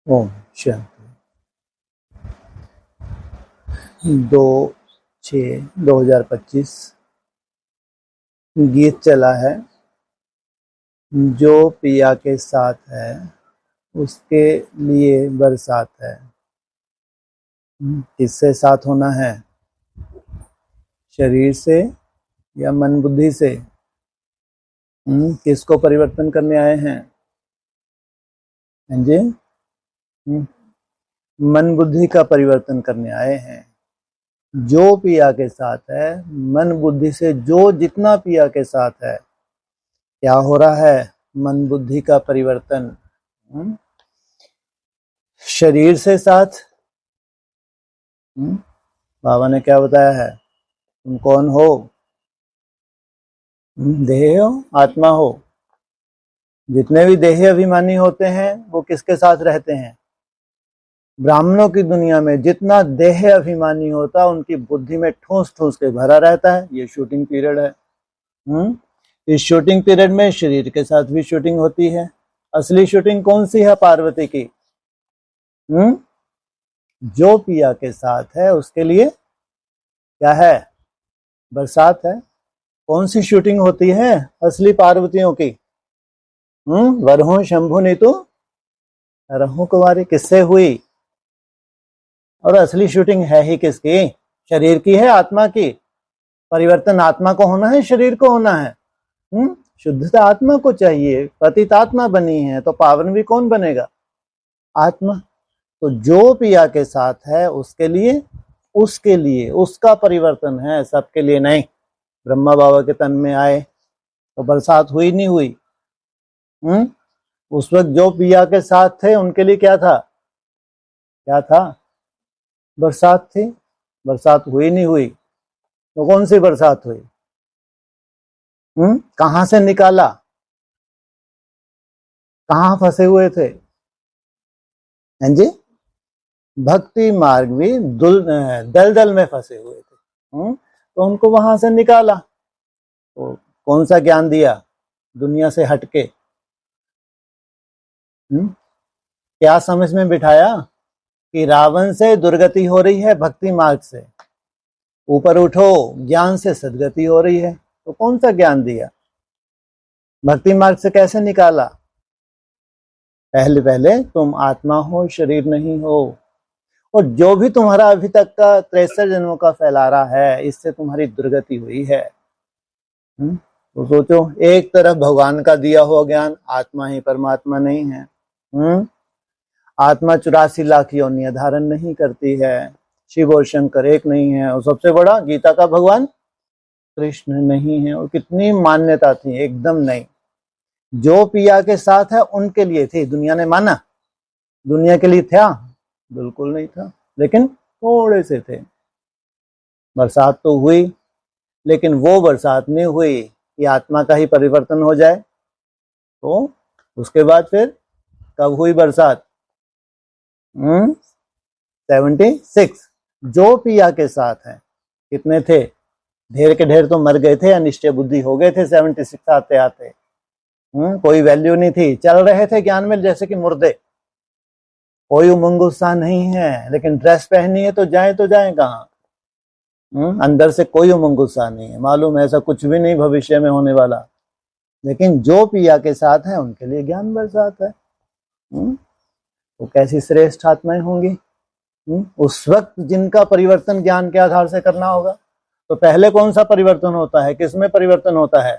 ओम शांति। 2/6/2025 गीत चला है। जो पिया के साथ है उसके लिए बरसात है। किससे साथ होना है? शरीर से या मन बुद्धि से? किसको परिवर्तन करने आए हैं? जी, मन बुद्धि का परिवर्तन करने आए हैं। जो पिया के साथ है, मन बुद्धि से जो जितना पिया के साथ है, क्या हो रहा है? मन बुद्धि का परिवर्तन। शरीर से साथ, बाबा ने क्या बताया है? तुम कौन हो? देह हो, आत्मा हो। जितने भी देह अभिमानी होते हैं वो किसके साथ रहते हैं? ब्राह्मणों की दुनिया में जितना देह अभिमानी होता है उनकी बुद्धि में ठूस ठूस के भरा रहता है। ये शूटिंग पीरियड है। इस शूटिंग पीरियड में शरीर के साथ भी शूटिंग होती है। असली शूटिंग कौन सी है? पार्वती की। जो पिया के साथ है उसके लिए क्या है? बरसात है। कौन सी शूटिंग होती है असली पार्वतियों की? वरहु शंभु नीतु रहु कुमारी किससे हुई? और असली शूटिंग है ही किसकी? शरीर की है, आत्मा की? परिवर्तन आत्मा को होना है, शरीर को होना है? शुद्धता आत्मा को चाहिए। पतित आत्मा बनी है तो पावन भी कौन बनेगा? आत्मा। तो जो पिया के साथ है उसके लिए उसका परिवर्तन है, सबके लिए नहीं। ब्रह्मा बाबा के तन में आए तो बरसात हुई नहीं हुई? उस वक्त जो पिया के साथ थे उनके लिए क्या था? बरसात थी। बरसात हुई नहीं हुई? तो कौन सी बरसात हुई? कहां से निकाला? कहां फंसे हुए थे? हैं जी? भक्ति मार्ग में दलदल में फंसे हुए थे। तो उनको वहां से निकाला। तो कौन सा ज्ञान दिया? दुनिया से हटके। क्या समझ में बिठाया कि रावण से दुर्गति हो रही है, भक्ति मार्ग से ऊपर उठो, ज्ञान से सदगति हो रही है। तो कौन सा ज्ञान दिया? भक्ति मार्ग से कैसे निकाला? पहले तुम आत्मा हो, शरीर नहीं हो। और जो भी तुम्हारा अभी तक का 63 जन्मों का फैलारा है, इससे तुम्हारी दुर्गति हुई है। तो सोचो, एक तरफ भगवान का दिया हुआ ज्ञान, आत्मा ही परमात्मा नहीं है। आत्मा 84 लाख योनियां धारण नहीं करती है। शिव और शंकर एक नहीं है। और सबसे बड़ा गीता का भगवान कृष्ण नहीं है। और कितनी मान्यता थी, एकदम नहीं। जो पिया के साथ है उनके लिए थी। दुनिया ने माना? दुनिया के लिए था? बिल्कुल नहीं था। लेकिन थोड़े से थे। बरसात तो हुई, लेकिन वो बरसात नहीं हुई कि आत्मा का ही परिवर्तन हो जाए। तो उसके बाद फिर कब हुई बरसात? 76। जो पिया के साथ है। कितने थे? ढेर के ढेर तो मर गए थे, अनिष्ट बुद्धि हो गए थे 76 आते आते। कोई वैल्यू नहीं थी, चल रहे थे ज्ञान में जैसे कि मुर्दे। कोई उमंग उत्साह नहीं है, लेकिन ड्रेस पहनी है तो जाए कहाँ? अंदर से कोई उमंग उत्साह नहीं है। मालूम है ऐसा कुछ भी नहीं भविष्य में होने वाला। लेकिन जो पिया के साथ है उनके लिए ज्ञान बरसात है। तो कैसी श्रेष्ठ आत्माएं होंगी उस वक्त, जिनका परिवर्तन ज्ञान के आधार से करना होगा। तो पहले कौन सा परिवर्तन होता है? किसमें परिवर्तन होता है?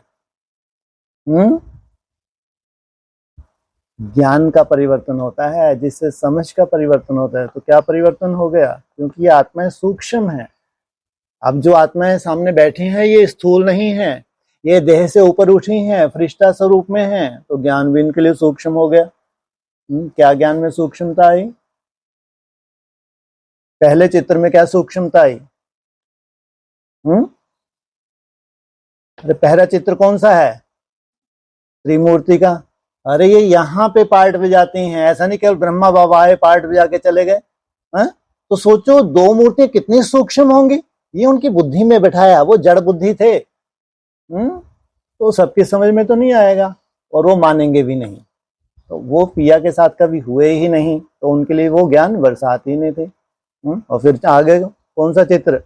ज्ञान का परिवर्तन होता है, जिससे समझ का परिवर्तन होता है। तो क्या परिवर्तन हो गया? क्योंकि ये आत्माएं सूक्ष्म है। अब जो आत्माएं सामने बैठी हैं ये स्थूल नहीं है, ये देह से ऊपर उठी हैं, फरिश्ता स्वरूप में हैं। तो ज्ञान भी इनके लिए सूक्ष्म हो गया। क्या ज्ञान में सूक्ष्मता आई? पहले चित्र में क्या सूक्ष्मता आई? अरे पहला चित्र कौन सा है? त्रिमूर्ति का। अरे ये यहाँ पे पार्ट पे जाती हैं, ऐसा नहीं केवल ब्रह्मा बाबा आए पार्ट पे जाके चले गए। तो सोचो दो मूर्तियां कितनी सूक्ष्म होंगी। ये उनकी बुद्धि में बैठाया, वो जड़ बुद्धि थे। तो सबकी समझ में तो नहीं आएगा और वो मानेंगे भी नहीं। तो वो पिया के साथ कभी हुए ही नहीं। तो उनके लिए वो ज्ञान बरसात ही नहीं थे। और फिर आगे कौन सा चित्र,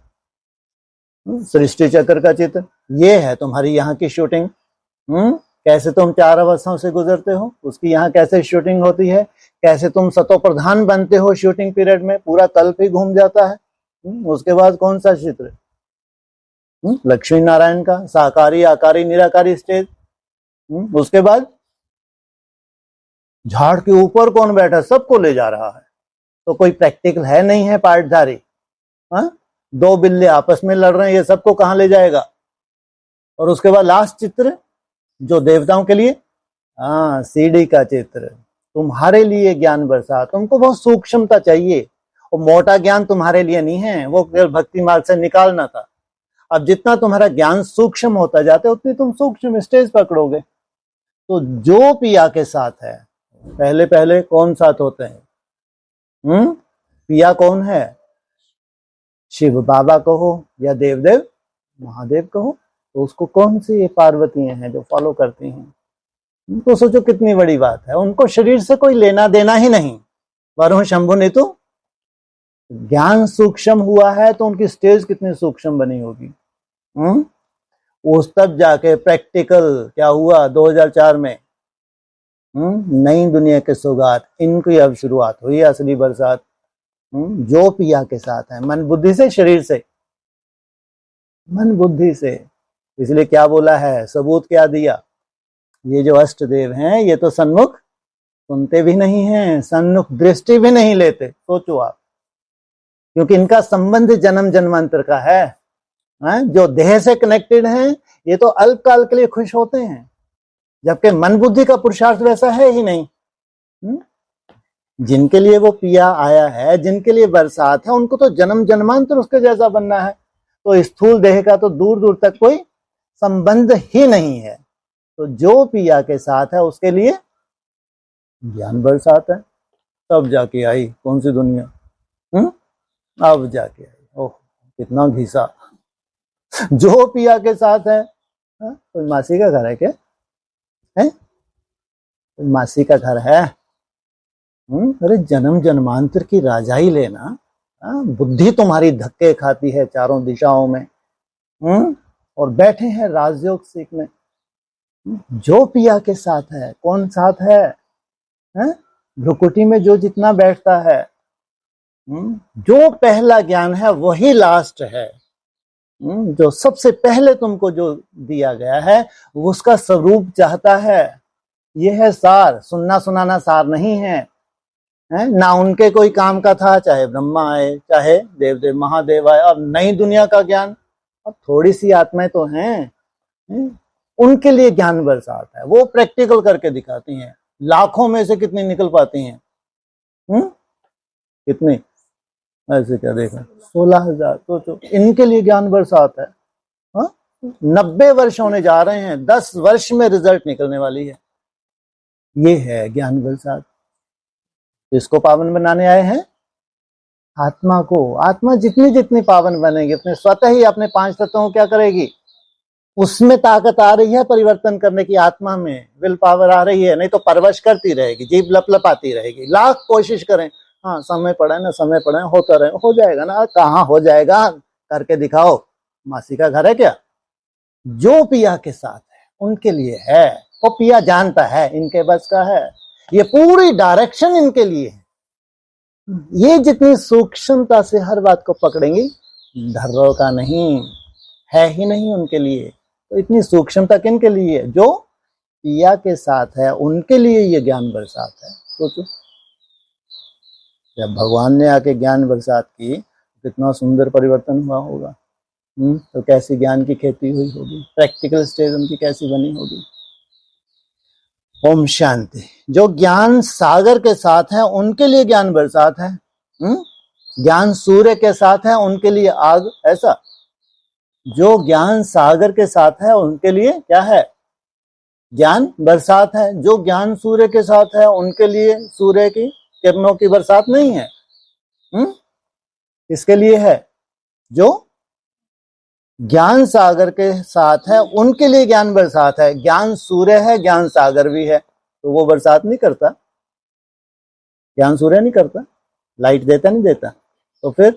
सृष्टि चक्र का चित्र, ये है तुम्हारी यहाँ की शूटिंग। कैसे तुम 4 अवस्थाओं से गुजरते हो, उसकी यहाँ कैसे शूटिंग होती है, कैसे तुम सतो प्रधान बनते हो शूटिंग पीरियड में, पूरा कल्प ही घूम जाता है। उसके बाद कौन सा चित्र, लक्ष्मी नारायण का साकारी आकारी निराकारी स्टेज। उसके बाद झाड़ के ऊपर कौन बैठा, सबको ले जा रहा है। तो कोई प्रैक्टिकल है नहीं है पार्टधारी। 2 बिल्ले आपस में लड़ रहे हैं, ये सबको कहां ले जाएगा। और उसके बाद लास्ट चित्र जो देवताओं के लिए, सीढ़ी का चित्र, तुम्हारे लिए ज्ञान बरसा। तुमको बहुत सूक्ष्मता चाहिए, और मोटा ज्ञान तुम्हारे लिए नहीं है, वो भक्ति मार्ग से निकालना था। अब जितना तुम्हारा ज्ञान सूक्ष्म होता जाता है उतनी तुम सूक्ष्म स्टेज पकड़ोगे। तो जो पिया के साथ है, पहले पहले कौन साथ होते हैं, पिया कौन है, शिव बाबा कहो या देवदेव महादेव कहो, तो उसको कौन सी ये पार्वतियां हैं जो फॉलो करती हैं। तो सोचो कितनी बड़ी बात है, उनको शरीर से कोई लेना देना ही नहीं। वरुण शंभु ने तो ज्ञान सूक्ष्म हुआ है तो उनकी स्टेज कितनी सूक्ष्म बनी होगी। उस तब जाके प्रैक्टिकल क्या हुआ 2004 में, नई दुनिया के सौगात, इनकी अब शुरुआत हुई असली बरसात। जो पिया के साथ है, मन बुद्धि से, शरीर से, मन बुद्धि से। इसलिए क्या बोला है, सबूत क्या दिया, ये जो अष्ट देव हैं ये तो सन्मुख सुनते भी नहीं हैं, सन्मुख दृष्टि भी नहीं लेते। सोचो आप, क्योंकि इनका संबंध जन्म जन्मांतर का है। जो देह से कनेक्टेड हैं ये तो अल्पकाल के लिए खुश होते हैं, जबकि मन बुद्धि का पुरुषार्थ वैसा है ही नहीं। जिनके लिए वो पिया आया है, जिनके लिए बरसात है, उनको तो जन्म जन्मांतर उसके जैसा बनना है। तो स्थूल देह का तो दूर दूर तक कोई संबंध ही नहीं है। तो जो पिया के साथ है उसके लिए ज्ञान बरसात है। तब जाके आई कौन सी दुनिया, अब जाके आई। ओह कितना घिसा। जो पिया के साथ है, कोई मासी का घर है क्या, है कोई मासी का घर है। अरे जन्म जन्मांतर की राजाई लेना। बुद्धि तुम्हारी धक्के खाती है चारों दिशाओं में, और बैठे हैं राजयोग सीखने। जो पिया के साथ है, कौन साथ है, भ्रुकुटी में जो जितना बैठता है, जो पहला ज्ञान है वही लास्ट है। जो सबसे पहले तुमको जो दिया गया है उसका स्वरूप चाहता है। यह है सार, सुनना सुनाना सार नहीं है, ना उनके कोई काम का था, चाहे ब्रह्मा आए चाहे देवदेव महादेव आए। अब नई दुनिया का ज्ञान, अब थोड़ी सी आत्माएं तो हैं, उनके लिए ज्ञान बरसात है। वो प्रैक्टिकल करके दिखाती हैं। लाखों में से कितनी निकल पाती हैं, कितनी, ऐसे क्या देखा 16,000। सोचो इनके लिए ज्ञान बरसात है। 90 वर्ष होने जा रहे हैं, 10 वर्ष में रिजल्ट निकलने वाली है। ये है ज्ञान बरसात। इसको पावन बनाने आए हैं आत्मा को। आत्मा जितनी जितनी पावन बनेगी, अपने स्वतः ही अपने 5 तत्वों को क्या करेगी, उसमें ताकत आ रही है परिवर्तन करने की। आत्मा में विल पावर आ रही है, नहीं तो परवश करती रहेगी, जीभ लपलपाती रहेगी। लाख कोशिश करें, हाँ समय पड़ा है ना, समय पड़ा है, होता रहे, हो जाएगा ना। कहाँ हो जाएगा, करके दिखाओ। मासी का घर है क्या। जो पिया के साथ है उनके लिए है। वो पिया जानता है इनके बस का है, ये पूरी डायरेक्शन इनके लिए है। ये जितनी सूक्ष्मता से हर बात को पकड़ेंगी, धर्रों का नहीं है ही नहीं उनके लिए। तो इतनी सूक्ष्मता किनके लिए, जो पिया के साथ है उनके लिए ये ज्ञान बरसात है। सोचो जब भगवान ने आके ज्ञान बरसात की, कितना सुंदर परिवर्तन हुआ होगा। तो कैसी ज्ञान की खेती हुई होगी, प्रैक्टिकल स्टेज उनकी कैसी बनी होगी। ओम शांति। जो ज्ञान सागर के साथ है उनके लिए ज्ञान बरसात है। ज्ञान सूर्य के साथ है उनके लिए आग, ऐसा। जो ज्ञान सागर के साथ है उनके लिए क्या है, ज्ञान बरसात है। जो ज्ञान सूर्य के साथ है उनके लिए सूर्य की किरणों की बरसात नहीं है। इसके लिए है जो ज्ञान सागर के साथ है उनके लिए ज्ञान बरसात है। ज्ञान सूर्य है, ज्ञान सागर भी है, तो वो बरसात नहीं करता। ज्ञान सूर्य नहीं करता, लाइट देता नहीं देता, तो फिर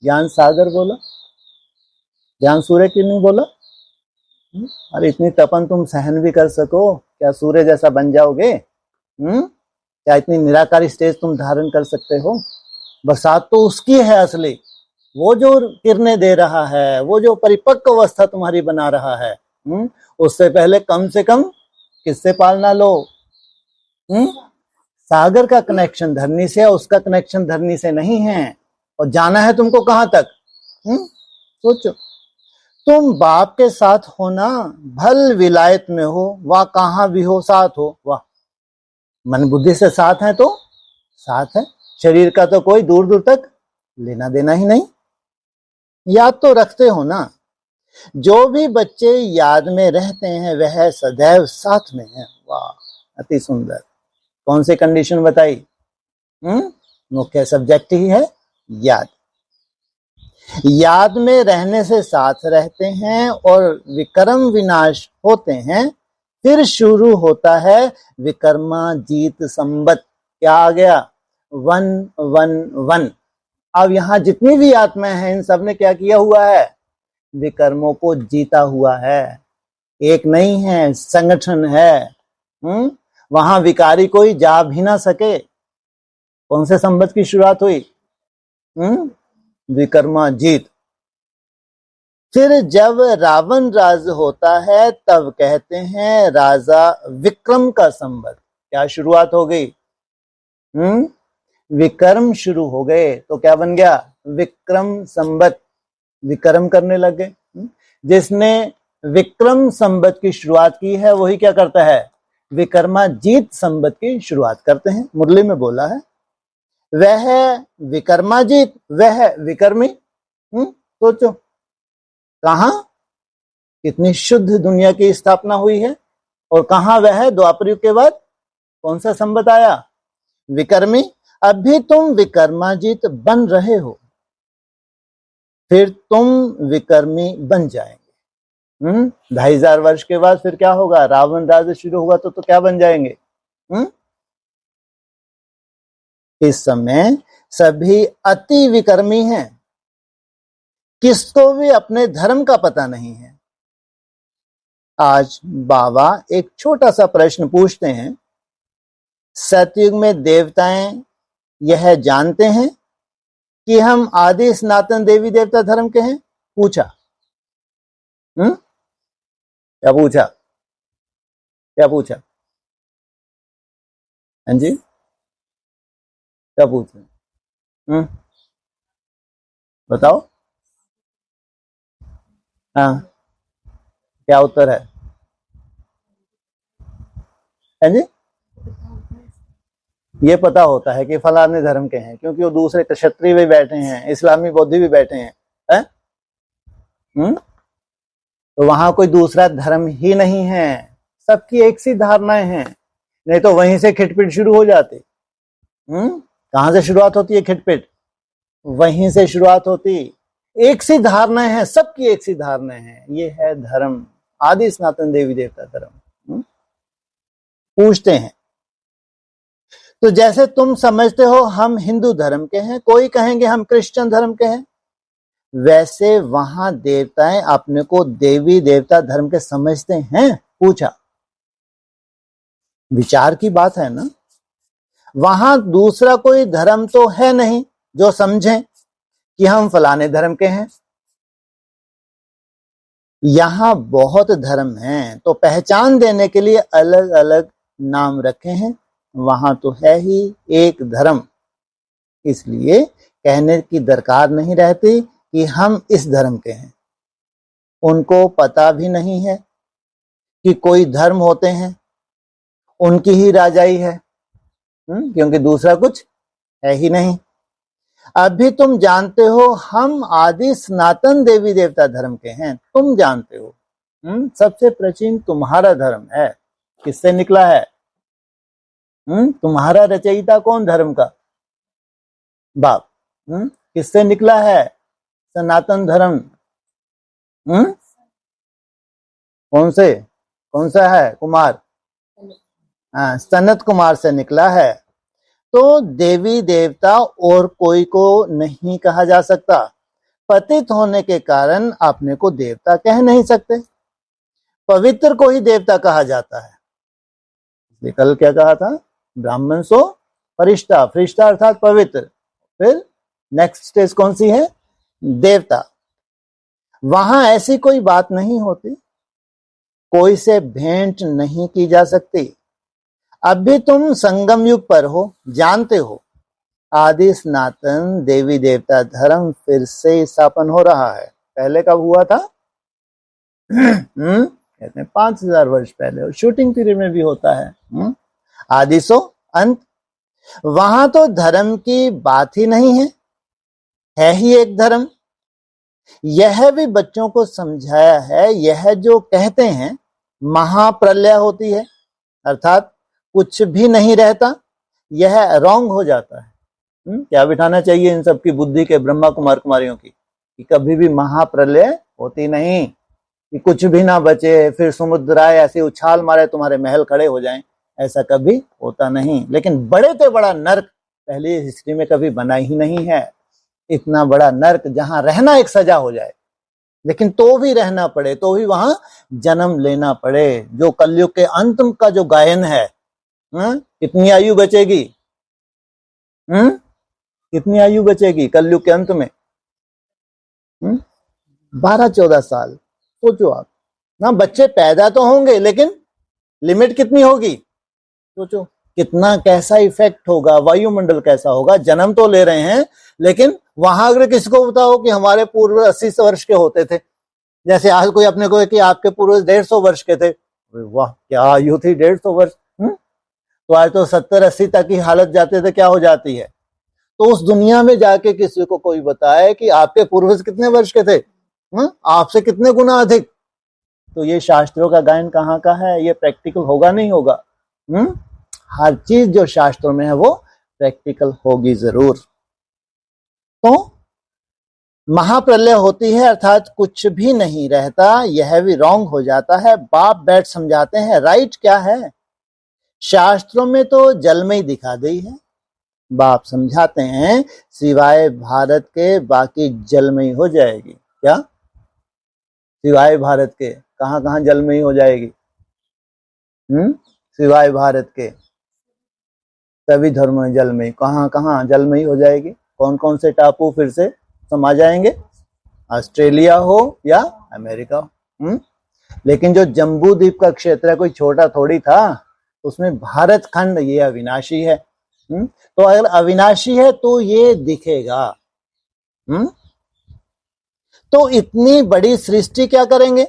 ज्ञान सागर बोला, ज्ञान सूर्य क्यों नहीं बोला? अरे इतनी तपन तुम सहन भी कर सको, क्या सूर्य जैसा बन जाओगे? क्या इतनी निराकारी स्टेज तुम धारण कर सकते हो? बरसात तो उसकी है असली, वो जो किरणें दे रहा है, वो जो परिपक्व अवस्था तुम्हारी बना रहा है। उससे पहले कम से कम किससे पालना लो? सागर का कनेक्शन धरनी से, उसका कनेक्शन धरनी से नहीं है। और जाना है तुमको कहां तक? सोचो, तुम बाप के साथ हो ना, भल विलायत में हो, वह कहां भी हो साथ हो। वाह, मन बुद्धि से साथ है तो साथ है, शरीर का तो कोई दूर दूर तक लेना देना ही नहीं। याद तो रखते हो ना, जो भी बच्चे याद में रहते हैं वह सदैव साथ में है। वाह, अति सुंदर। कौन सी कंडीशन बताई? मुख्य सब्जेक्ट ही है याद। याद में रहने से साथ रहते हैं और विकर्म विनाश होते हैं। फिर शुरू होता है विकर्माजीत संबत। क्या आ गया? 111। अब यहां जितनी भी आत्माएं हैं, इन सब ने क्या किया हुआ है? विकर्मों को जीता हुआ है। एक नहीं है, संगठन है। वहां विकारी कोई जा भी ना सके। कौन से संबत की शुरुआत हुई? विकर्माजीत। फिर जब रावण राज होता है तब कहते हैं राजा विक्रम का संबत। क्या शुरुआत हो गई? विक्रम शुरू हो गए तो क्या बन गया? विक्रम संबत। विक्रम करने लग गए। जिसने विक्रम संबत की शुरुआत की है वही क्या करता है? विकर्माजीत संबत की शुरुआत करते हैं। मुरली में बोला है, वह विकर्माजीत, वह विकर्मी। सोचो, कहां कितनी शुद्ध दुनिया की स्थापना हुई है, और कहां वह द्वापर युग के बाद कौन सा संबत आया? विकर्मी। अभी तुम विकर्माजीत बन रहे हो, फिर तुम विकर्मी बन जाएंगे। 2500 वर्ष के बाद फिर क्या होगा? रावण राज्य शुरू होगा तो क्या बन जाएंगे? इस समय सभी अति विकर्मी हैं, किसको भी अपने धर्म का पता नहीं है। आज बाबा एक छोटा सा प्रश्न पूछते हैं, सतयुग में देवताएं यह जानते हैं कि हम आदि सनातन देवी देवता धर्म के हैं? पूछा। क्या पूछा? क्या पूछा? हाँ जी, क्या पूछा? बताओ। हाँ, क्या उत्तर है? हाँ जी, ये पता होता है कि फलाने धर्म के हैं, क्योंकि वो दूसरे क्षत्रिय भी बैठे हैं, इस्लामी बौद्धी भी बैठे हैं, है? तो वहां कोई दूसरा धर्म ही नहीं है, सबकी एक सी धारणाएं हैं। नहीं तो वहीं से खिटपिट शुरू हो जाती। कहां से शुरुआत होती है खिटपिट? वहीं से शुरुआत होती। एक सी धारणाएं हैं, सबकी एक सी धारणाएं हैं। ये है धर्म, आदि सनातन देवी देवता धर्म। पूछते हैं, तो जैसे तुम समझते हो हम हिंदू धर्म के हैं, कोई कहेंगे हम क्रिश्चियन धर्म के हैं, वैसे वहां देवताएं अपने को देवी देवता धर्म के समझते हैं? पूछा। विचार की बात है ना। वहां दूसरा कोई धर्म तो है नहीं जो समझें कि हम फलाने धर्म के हैं। यहां बहुत धर्म हैं, तो पहचान देने के लिए अलग अलग नाम रखे हैं। वहां तो है ही एक धर्म, इसलिए कहने की दरकार नहीं रहती कि हम इस धर्म के हैं। उनको पता भी नहीं है कि कोई धर्म होते हैं, उनकी ही राजाई है, क्योंकि दूसरा कुछ है ही नहीं। अभी तुम जानते हो हम आदि सनातन देवी देवता धर्म के हैं, तुम जानते हो। सबसे प्राचीन तुम्हारा धर्म है। किससे निकला है? तुम्हारा रचयिता कौन धर्म का? बाप। किससे निकला है सनातन धर्म? कौन सा है? कुमार। हाँ, सनत कुमार से निकला है। तो देवी देवता और कोई को नहीं कहा जा सकता। पतित होने के कारण अपने को देवता कह नहीं सकते, पवित्र को ही देवता कहा जाता है। इसलिए कल क्या कहा था, ब्राह्मण सो फरिश्ता, फरिश्ता अर्थात पवित्र। फिर नेक्स्ट स्टेज कौन सी है, देवता। वहां ऐसी कोई बात नहीं होती, कोई से भेंट नहीं की जा सकती। अब भी तुम संगम युग पर हो, जानते हो आदि सनातन देवी देवता धर्म फिर से स्थापन हो रहा है। पहले कब हुआ था? कहते हैं 5000 वर्ष पहले, और शूटिंग पीरियड में भी होता है। आदि सो अंत। वहां तो धर्म की बात ही नहीं है ही एक धर्म। यह भी बच्चों को समझाया है। यह जो कहते हैं महाप्रलय होती है, अर्थात कुछ भी नहीं रहता, यह रॉन्ग हो जाता है। क्या बिठाना चाहिए इन सबकी बुद्धि के, ब्रह्मा कुमार कुमारियों की, कि कभी भी महाप्रलय होती नहीं, कि कुछ भी ना बचे, फिर समुद्र आए ऐसे उछाल मारे तुम्हारे महल खड़े हो जाएं, ऐसा कभी होता नहीं। लेकिन बड़े से बड़ा नर्क पहले हिस्ट्री में कभी बना ही नहीं है। इतना बड़ा नर्क जहां रहना एक सजा हो जाए, लेकिन तो भी रहना पड़े, तो भी वहां जन्म लेना पड़े। जो कलयुग के अंत का जो गायन है, कितनी आयु बचेगी? कितनी आयु बचेगी कलयुग के अंत में? 12-14 साल। सोचो आप ना, बच्चे पैदा तो होंगे लेकिन लिमिट कितनी होगी? सोचो कितना, कैसा इफेक्ट होगा, वायुमंडल कैसा होगा। जन्म तो ले रहे हैं, लेकिन वहां अगर किसको बताओ कि हमारे पूर्व 80 वर्ष के होते थे, जैसे आज कोई अपने को है कि आपके पूर्वज 150 वर्ष के थे, वाह क्या आयु थी 150 वर्ष। तो आज तो 70-80 तक की हालत जाते थे, क्या हो जाती है। तो उस दुनिया में जाके किसी को कोई बताए कि आपके पूर्वज कितने वर्ष के थे, आपसे कितने गुना अधिक, तो ये शास्त्रों का गायन कहाँ का है? ये प्रैक्टिकल होगा नहीं होगा? हर चीज जो शास्त्रों में है वो प्रैक्टिकल होगी जरूर। तो महाप्रलय होती है, अर्थात कुछ भी नहीं रहता, यह भी रॉन्ग हो जाता है। बाप बैठ समझाते हैं राइट क्या है। शास्त्रों में तो जल में ही दिखा दी है। बाप समझाते हैं सिवाय भारत के बाकी जल में ही हो जाएगी। क्या सिवाय भारत के? कहां कहां जल में ही हो जाएगी? सिवाय भारत के सभी धर्म में जल में ही। कहां कहां जल में ही हो जाएगी? कौन कौन से टापू फिर से समा जाएंगे? ऑस्ट्रेलिया हो या अमेरिका हो। लेकिन जो जम्बू द्वीप का क्षेत्र है कोई छोटा थोड़ी था, उसमें भारत खंड ये अविनाशी है। तो अगर अविनाशी है तो ये दिखेगा। तो इतनी बड़ी सृष्टि क्या करेंगे?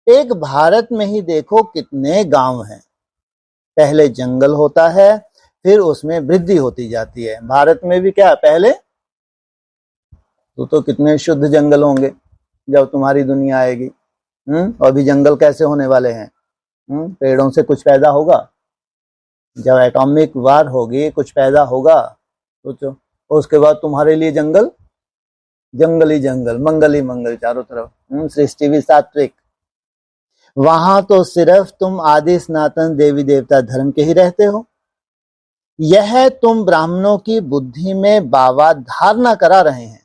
एक भारत में ही देखो कितने गांव हैं। पहले जंगल होता है, फिर उसमें वृद्धि होती जाती है। भारत में भी क्या पहले तो कितने शुद्ध जंगल होंगे जब तुम्हारी दुनिया आएगी। और अभी जंगल कैसे होने वाले हैं? पेड़ों से कुछ पैदा होगा? जब एटॉमिक वार होगी कुछ पैदा होगा? सोचो। उसके बाद तुम्हारे लिए जंगल जंगल ही जंगल, मंगल ही मंगल चारों तरफ। सृष्टि भी सात्विक। वहां तो सिर्फ तुम आदि सनातन देवी देवता धर्म के ही रहते हो। यह तुम ब्राह्मणों की बुद्धि में बाबा धारणा करा रहे हैं।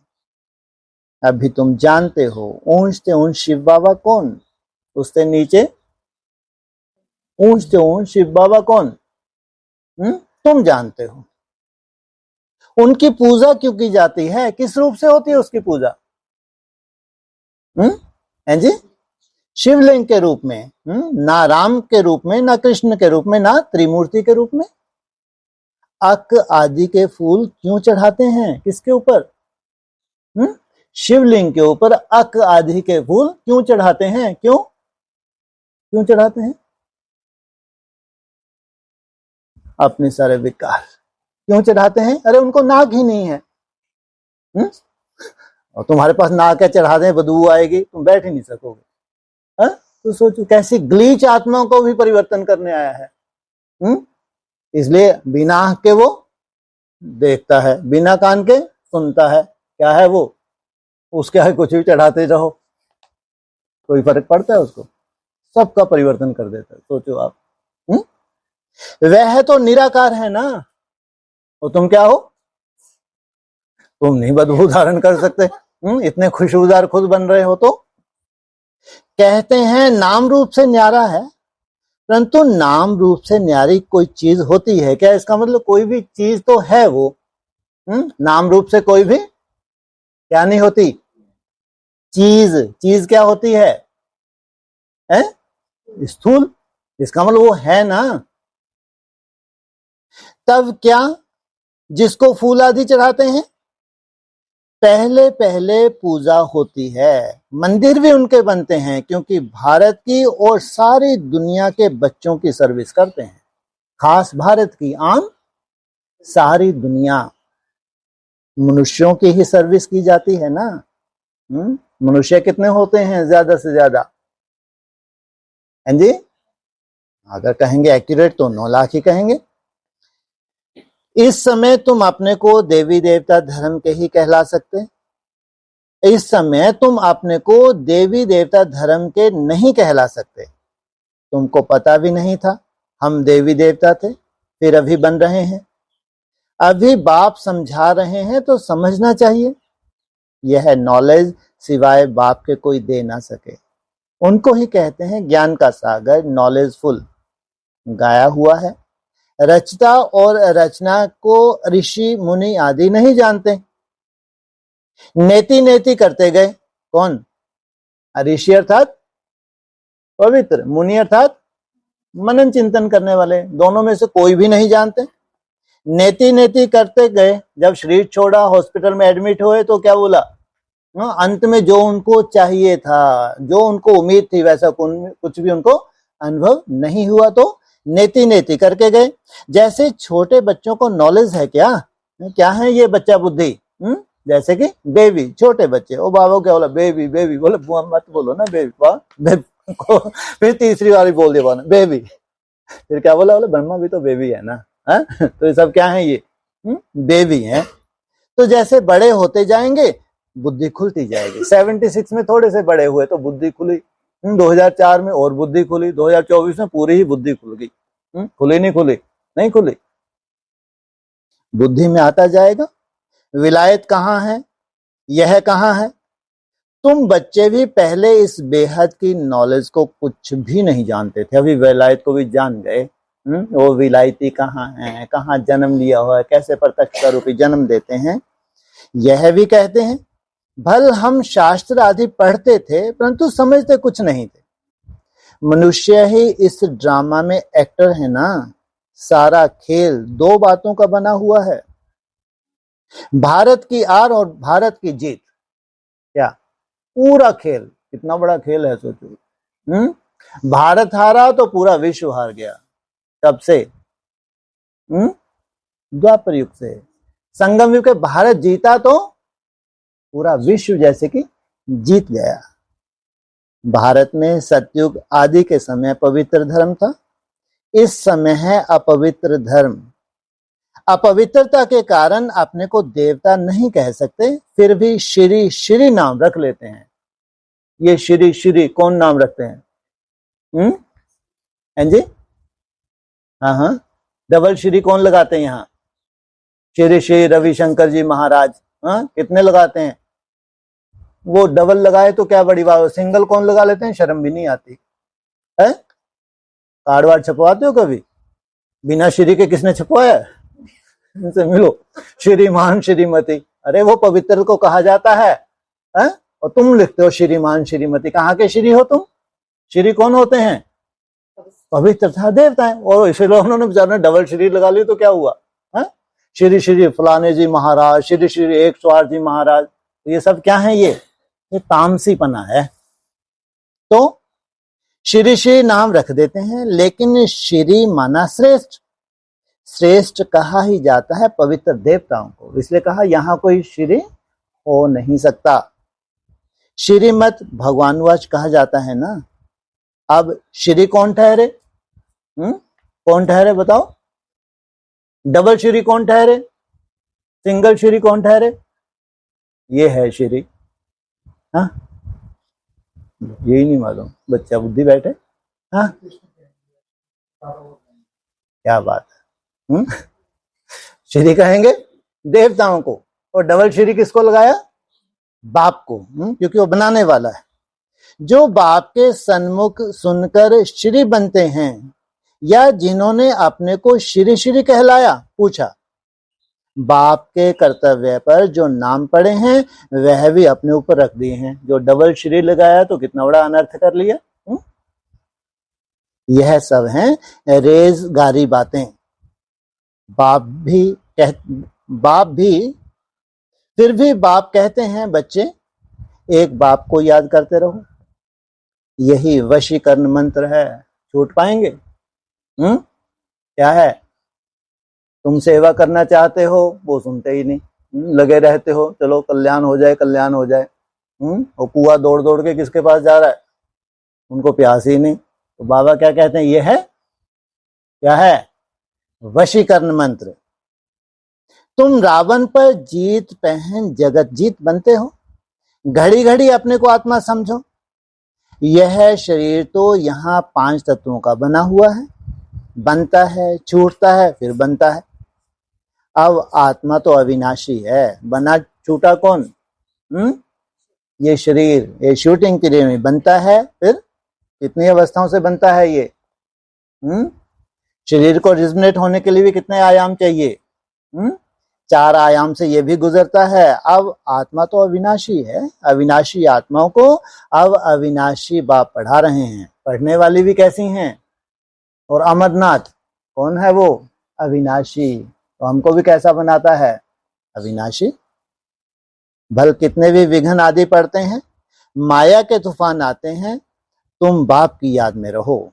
अभी तुम जानते हो ऊंचते ऊंच शिव बाबा कौन, उससे नीचे ऊंचते ऊंच शिव बाबा कौन, तुम जानते हो। उनकी पूजा क्यों की जाती है? किस रूप से होती है उसकी पूजा? हैं जी? शिवलिंग के रूप में, ना राम के रूप में, ना कृष्ण के रूप में, ना त्रिमूर्ति के रूप में। अक आदि के फूल क्यों चढ़ाते हैं? किसके ऊपर? शिवलिंग के ऊपर अक आदि के फूल क्यों चढ़ाते हैं? क्यों क्यों चढ़ाते हैं? अपने सारे विकार क्यों चढ़ाते हैं? अरे उनको नाक ही नहीं है। और तुम्हारे पास नाक है, चढ़ा दें बदबू आएगी, तुम बैठ ही नहीं सकोगे। तो सोचो कैसी ग्लीच आत्माओं को भी परिवर्तन करने आया है। इसलिए बिना आंख के वो देखता है, बिना कान के सुनता है। क्या है वो? उसके आगे कुछ भी चढ़ाते रहो, कोई फर्क पड़ता है उसको? सबका परिवर्तन कर देता है। सोचो आप। वह तो निराकार है ना, तो तुम क्या हो? तुम नहीं बदबू धारण कर सकते। इतने खुशबूदार खुद बन रहे हो। तो कहते हैं नाम रूप से न्यारा है, परंतु नाम रूप से न्यारी कोई चीज होती है क्या? इसका मतलब कोई भी चीज तो है वो, नाम रूप से कोई भी क्या नहीं होती? चीज। चीज क्या होती है? स्थूल। इसका मतलब वो है ना। तब क्या जिसको फूल आदि चढ़ाते हैं, पहले पहले पूजा होती है। मंदिर भी उनके बनते हैं क्योंकि भारत की और सारी दुनिया के बच्चों की सर्विस करते हैं। खास भारत की, आम सारी दुनिया मनुष्यों की ही सर्विस की जाती है ना। मनुष्य कितने होते हैं ज्यादा से ज्यादा? हैं जी? अगर कहेंगे एक्यूरेट तो 9 लाख ही कहेंगे। इस समय तुम अपने को देवी देवता धर्म के ही कहला सकते। इस समय तुम अपने को देवी देवता धर्म के नहीं कहला सकते। तुमको पता भी नहीं था हम देवी देवता थे, फिर अभी बन रहे हैं। अभी बाप समझा रहे हैं तो समझना चाहिए। यह नॉलेज सिवाय बाप के कोई दे ना सके। उनको ही कहते हैं ज्ञान का सागर, नॉलेजफुल। गाया हुआ है, रचता और रचना को ऋषि मुनि आदि नहीं जानते। नेति नेति करते गए। कौन? ऋषि अर्थात पवित्र, मुनि अर्थात मनन चिंतन करने वाले। दोनों में से कोई भी नहीं जानते। नेति नेति करते गए, जब शरीर छोड़ा, हॉस्पिटल में एडमिट हुए तो क्या बोला? अंत में जो उनको चाहिए था, जो उनको उम्मीद थी, वैसा कुछ भी उनको अनुभव नहीं हुआ, तो नेति नेति करके गए। जैसे छोटे बच्चों को नॉलेज है क्या है ये बच्चा बुद्धि? जैसे कि बेबी, छोटे बच्चे। ओ बाबा क्या बोला? Baby baby. बोले मत बोलो ना बेबी को। फिर तीसरी बार बोल दिया बेबी। फिर क्या बोला? बोले ब्रह्मा भी तो बेबी है ना। तो ये सब क्या है? ये बेबी है। तो जैसे बड़े होते जाएंगे बुद्धि खुलती जाएगी। 76 में थोड़े से बड़े हुए तो बुद्धि खुली, 2004 में और बुद्धि खुली, 2024 में पूरी ही बुद्धि खुल गई। खुली नहीं खुली? नहीं खुली। बुद्धि में आता जाएगा। विलायत कहाँ है? यह कहाँ है? तुम बच्चे भी पहले इस बेहद की नॉलेज को कुछ भी नहीं जानते थे, अभी विलायत को भी जान गए। वो विलायती कहाँ है, कहाँ जन्म लिया हुआ है, कैसे प्रत्यक्ष स्वरूपी जन्म देते हैं। यह भी कहते हैं भल हम शास्त्र आदि पढ़ते थे परंतु समझते कुछ नहीं थे। मनुष्य ही इस ड्रामा में एक्टर है ना। सारा खेल 2 बातों का बना हुआ है, भारत की हार और भारत की जीत। क्या पूरा खेल? कितना बड़ा खेल है सोचो। भारत हारा तो पूरा विश्व हार गया। कब से? द्वापर युग से। संगम युग के भारत जीता तो पूरा विश्व जैसे कि जीत गया। भारत में सतयुग आदि के समय पवित्र धर्म था, इस समय है अपवित्र धर्म। अपवित्रता के कारण अपने को देवता नहीं कह सकते, फिर भी श्री श्री नाम रख लेते हैं। ये श्री श्री कौन नाम रखते हैं? हैं जी? हाँ, डबल श्री कौन लगाते हैं यहाँ? श्री श्री रविशंकर जी महाराज। कितने लगाते हैं? वो डबल लगाए तो क्या बड़ी बात, सिंगल कौन लगा लेते हैं? शर्म भी नहीं आती है? कार्ड वार्ड छपवाते हो कभी? बिना श्री के किसने छपवाया? इनसे मिलो। श्रीमान श्रीमती, अरे वो पवित्र को कहा जाता है, और तुम लिखते हो श्रीमान श्रीमती। कहाँ के श्री हो तुम? श्री कौन होते हैं? पवित्र था, देवता है। और इसलिए उन्होंने बेचारे डबल श्री लगा ली तो क्या हुआ? श्री श्री फलाने जी महाराज, श्री श्री 108 जी महाराज। तो ये सब क्या है? ये तामसीपना है। तो श्री श्री नाम रख देते हैं, लेकिन श्री माना श्रेष्ठ। श्रेष्ठ कहा ही जाता है पवित्र देवताओं को, इसलिए कहा यहां कोई श्री हो नहीं सकता। श्रीमत भगवानवाच कहा जाता है ना। अब श्री कौन ठहरे? कौन ठहरे बताओ? डबल श्री कौन ठहरे? सिंगल श्री कौन ठहरे? ये है श्री। हाँ, यही नहीं मालूम, बच्चा बुद्धि बैठे। हाँ, क्या बात है। श्री कहेंगे देवताओं को, और डबल श्री किसको लगाया? बाप को, क्योंकि वो बनाने वाला है। जो बाप के सन्मुख सुनकर श्री बनते हैं या जिन्होंने अपने को श्री श्री कहलाया, पूछा बाप के कर्तव्य पर जो नाम पड़े हैं वह भी अपने ऊपर रख दिए हैं। जो डबल श्री लगाया तो कितना बड़ा अनर्थ कर लिया। यह सब हैं रेजगारी बातें। बाप भी फिर भी बाप कहते हैं बच्चे एक बाप को याद करते रहो, यही वशीकरण मंत्र है। छूट पाएंगे? क्या है? तुम सेवा करना चाहते हो, वो सुनते ही नहीं, लगे रहते हो चलो कल्याण हो जाए कल्याण हो जाए। और कुआ दौड़ दौड़ के किसके पास जा रहा है? उनको प्यास ही नहीं। तो बाबा क्या कहते हैं? ये है क्या है? वशीकरण मंत्र। तुम रावण पर जीत पहन जगत जीत बनते हो, घड़ी घड़ी अपने को आत्मा समझो। यह शरीर तो यहाँ 5 तत्वों का बना हुआ है, बनता है, छूटता है, फिर बनता है। अब आत्मा तो अविनाशी है, बना छूटा कौन? ये शरीर, ये शूटिंग पीरियड में बनता है, फिर कितनी अवस्थाओं से बनता है ये? शरीर को रिजनेट होने के लिए भी कितने आयाम चाहिए? 4 आयाम से ये भी गुजरता है। अब आत्मा तो अविनाशी है, अविनाशी आत्माओं को अब अविनाशी बाप पढ़ा रहे हैं। पढ़ने वाली भी कैसी हैं? और अमरनाथ कौन है? वो अविनाशी। तो हमको भी कैसा बनाता है? अविनाशी। भल कितने भी विघ्न आदि पड़ते हैं, माया के तूफान आते हैं, तुम बाप की याद में रहो।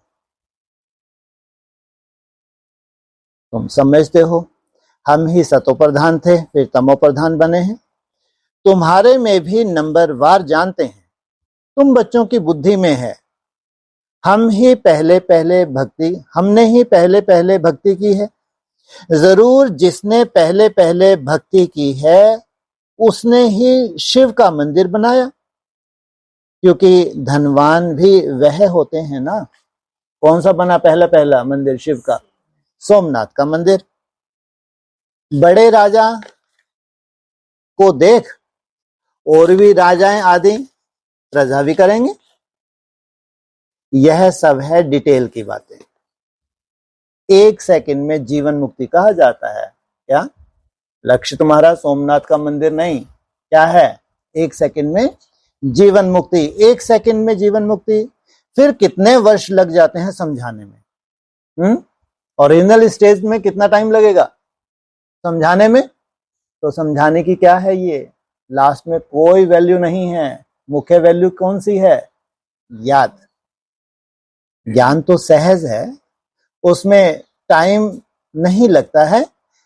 तुम समझते हो हम ही सतो प्रधान थे, फिर तमो प्रधान बने हैं। तुम्हारे में भी नंबरवार जानते हैं, तुम बच्चों की बुद्धि में है। हमने ही पहले पहले भक्ति की है। जरूर जिसने पहले पहले भक्ति की है उसने ही शिव का मंदिर बनाया, क्योंकि धनवान भी वह होते हैं ना। कौन सा बना पहला पहला मंदिर शिव का? सोमनाथ का मंदिर। बड़े राजा को देख और भी राजाएं आदि प्रजा भी करेंगे। यह सब है डिटेल की बातें। 1 सेकंड में जीवन मुक्ति कहा जाता है। क्या लक्ष्य तुम्हारा सोमनाथ का मंदिर नहीं, क्या है? 1 सेकंड में जीवन मुक्ति। 1 सेकंड में जीवन मुक्ति, फिर कितने वर्ष लग जाते हैं समझाने में? ओरिजिनल स्टेज में कितना टाइम लगेगा समझाने में? तो समझाने की क्या है ये? लास्ट में कोई वैल्यू नहीं है। मुख्य वैल्यू कौन सी है? याद। ज्ञान तो सहज है, उसमें टाइम नहीं लगता है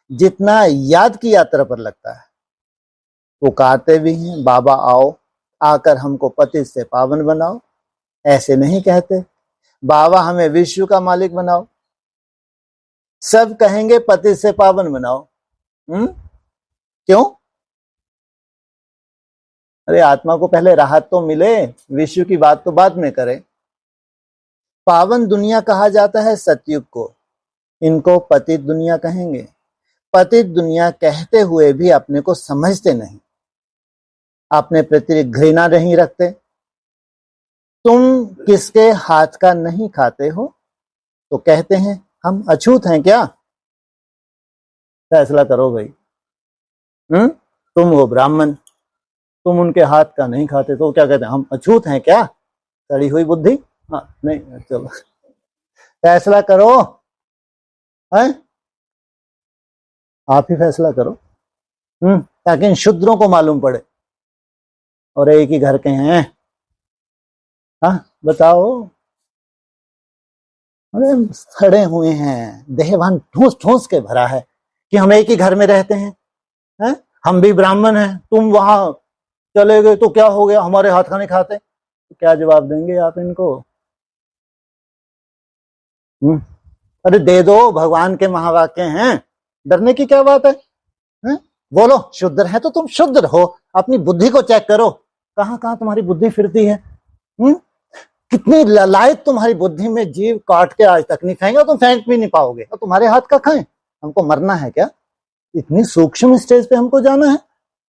जितना याद की यात्रा पर लगता है। पुकारते भी हैं बाबा आओ, आकर हमको पतित से पावन बनाओ। ऐसे नहीं कहते बाबा हमें विश्व का मालिक बनाओ। सब कहेंगे पतित से पावन बनाओ। क्यों? अरे आत्मा को पहले राहत तो मिले, विश्व की बात तो बाद में करें। पावन दुनिया कहा जाता है सतयुग को, इनको पतित दुनिया कहेंगे। पतित दुनिया कहते हुए भी अपने को समझते नहीं, अपने प्रति घृणा नहीं रखते। तुम किसके हाथ का नहीं खाते हो तो कहते हैं हम अछूत हैं क्या? फैसला करो भाई। तुम हो ब्राह्मण, तुम उनके हाथ का नहीं खाते तो क्या कहते हैं? हम अछूत हैं क्या? सड़ी हुई बुद्धि। हाँ नहीं, चलो फैसला करो है, आप ही फैसला करो। ताकि इन शूद्रों को मालूम पड़े और एक ही घर के हैं। हाँ बताओ। अरे सड़े हुए हैं, देहवान ठूस ठूस के भरा है कि हम एक ही घर में रहते हैं। हम भी ब्राह्मण हैं, तुम वहां चले गए तो क्या हो गया? हमारे हाथ का नहीं खाते। तो क्या जवाब देंगे आप इनको? अरे दे दो, भगवान के महावाक्य हैं, डरने की क्या बात है? बोलो शुद्ध है तो तुम शुद्ध रहो। अपनी बुद्धि को चेक करो, कहां कहां तुम्हारी बुद्धि फिरती है। कितनी ललायत तुम्हारी बुद्धि में, जीव काट के आज तक नहीं फेंका, तुम फेंक भी नहीं पाओगे। और तुम्हारे हाथ का खाएं? हमको मरना है क्या? इतनी सूक्ष्म स्टेज पे हमको जाना है,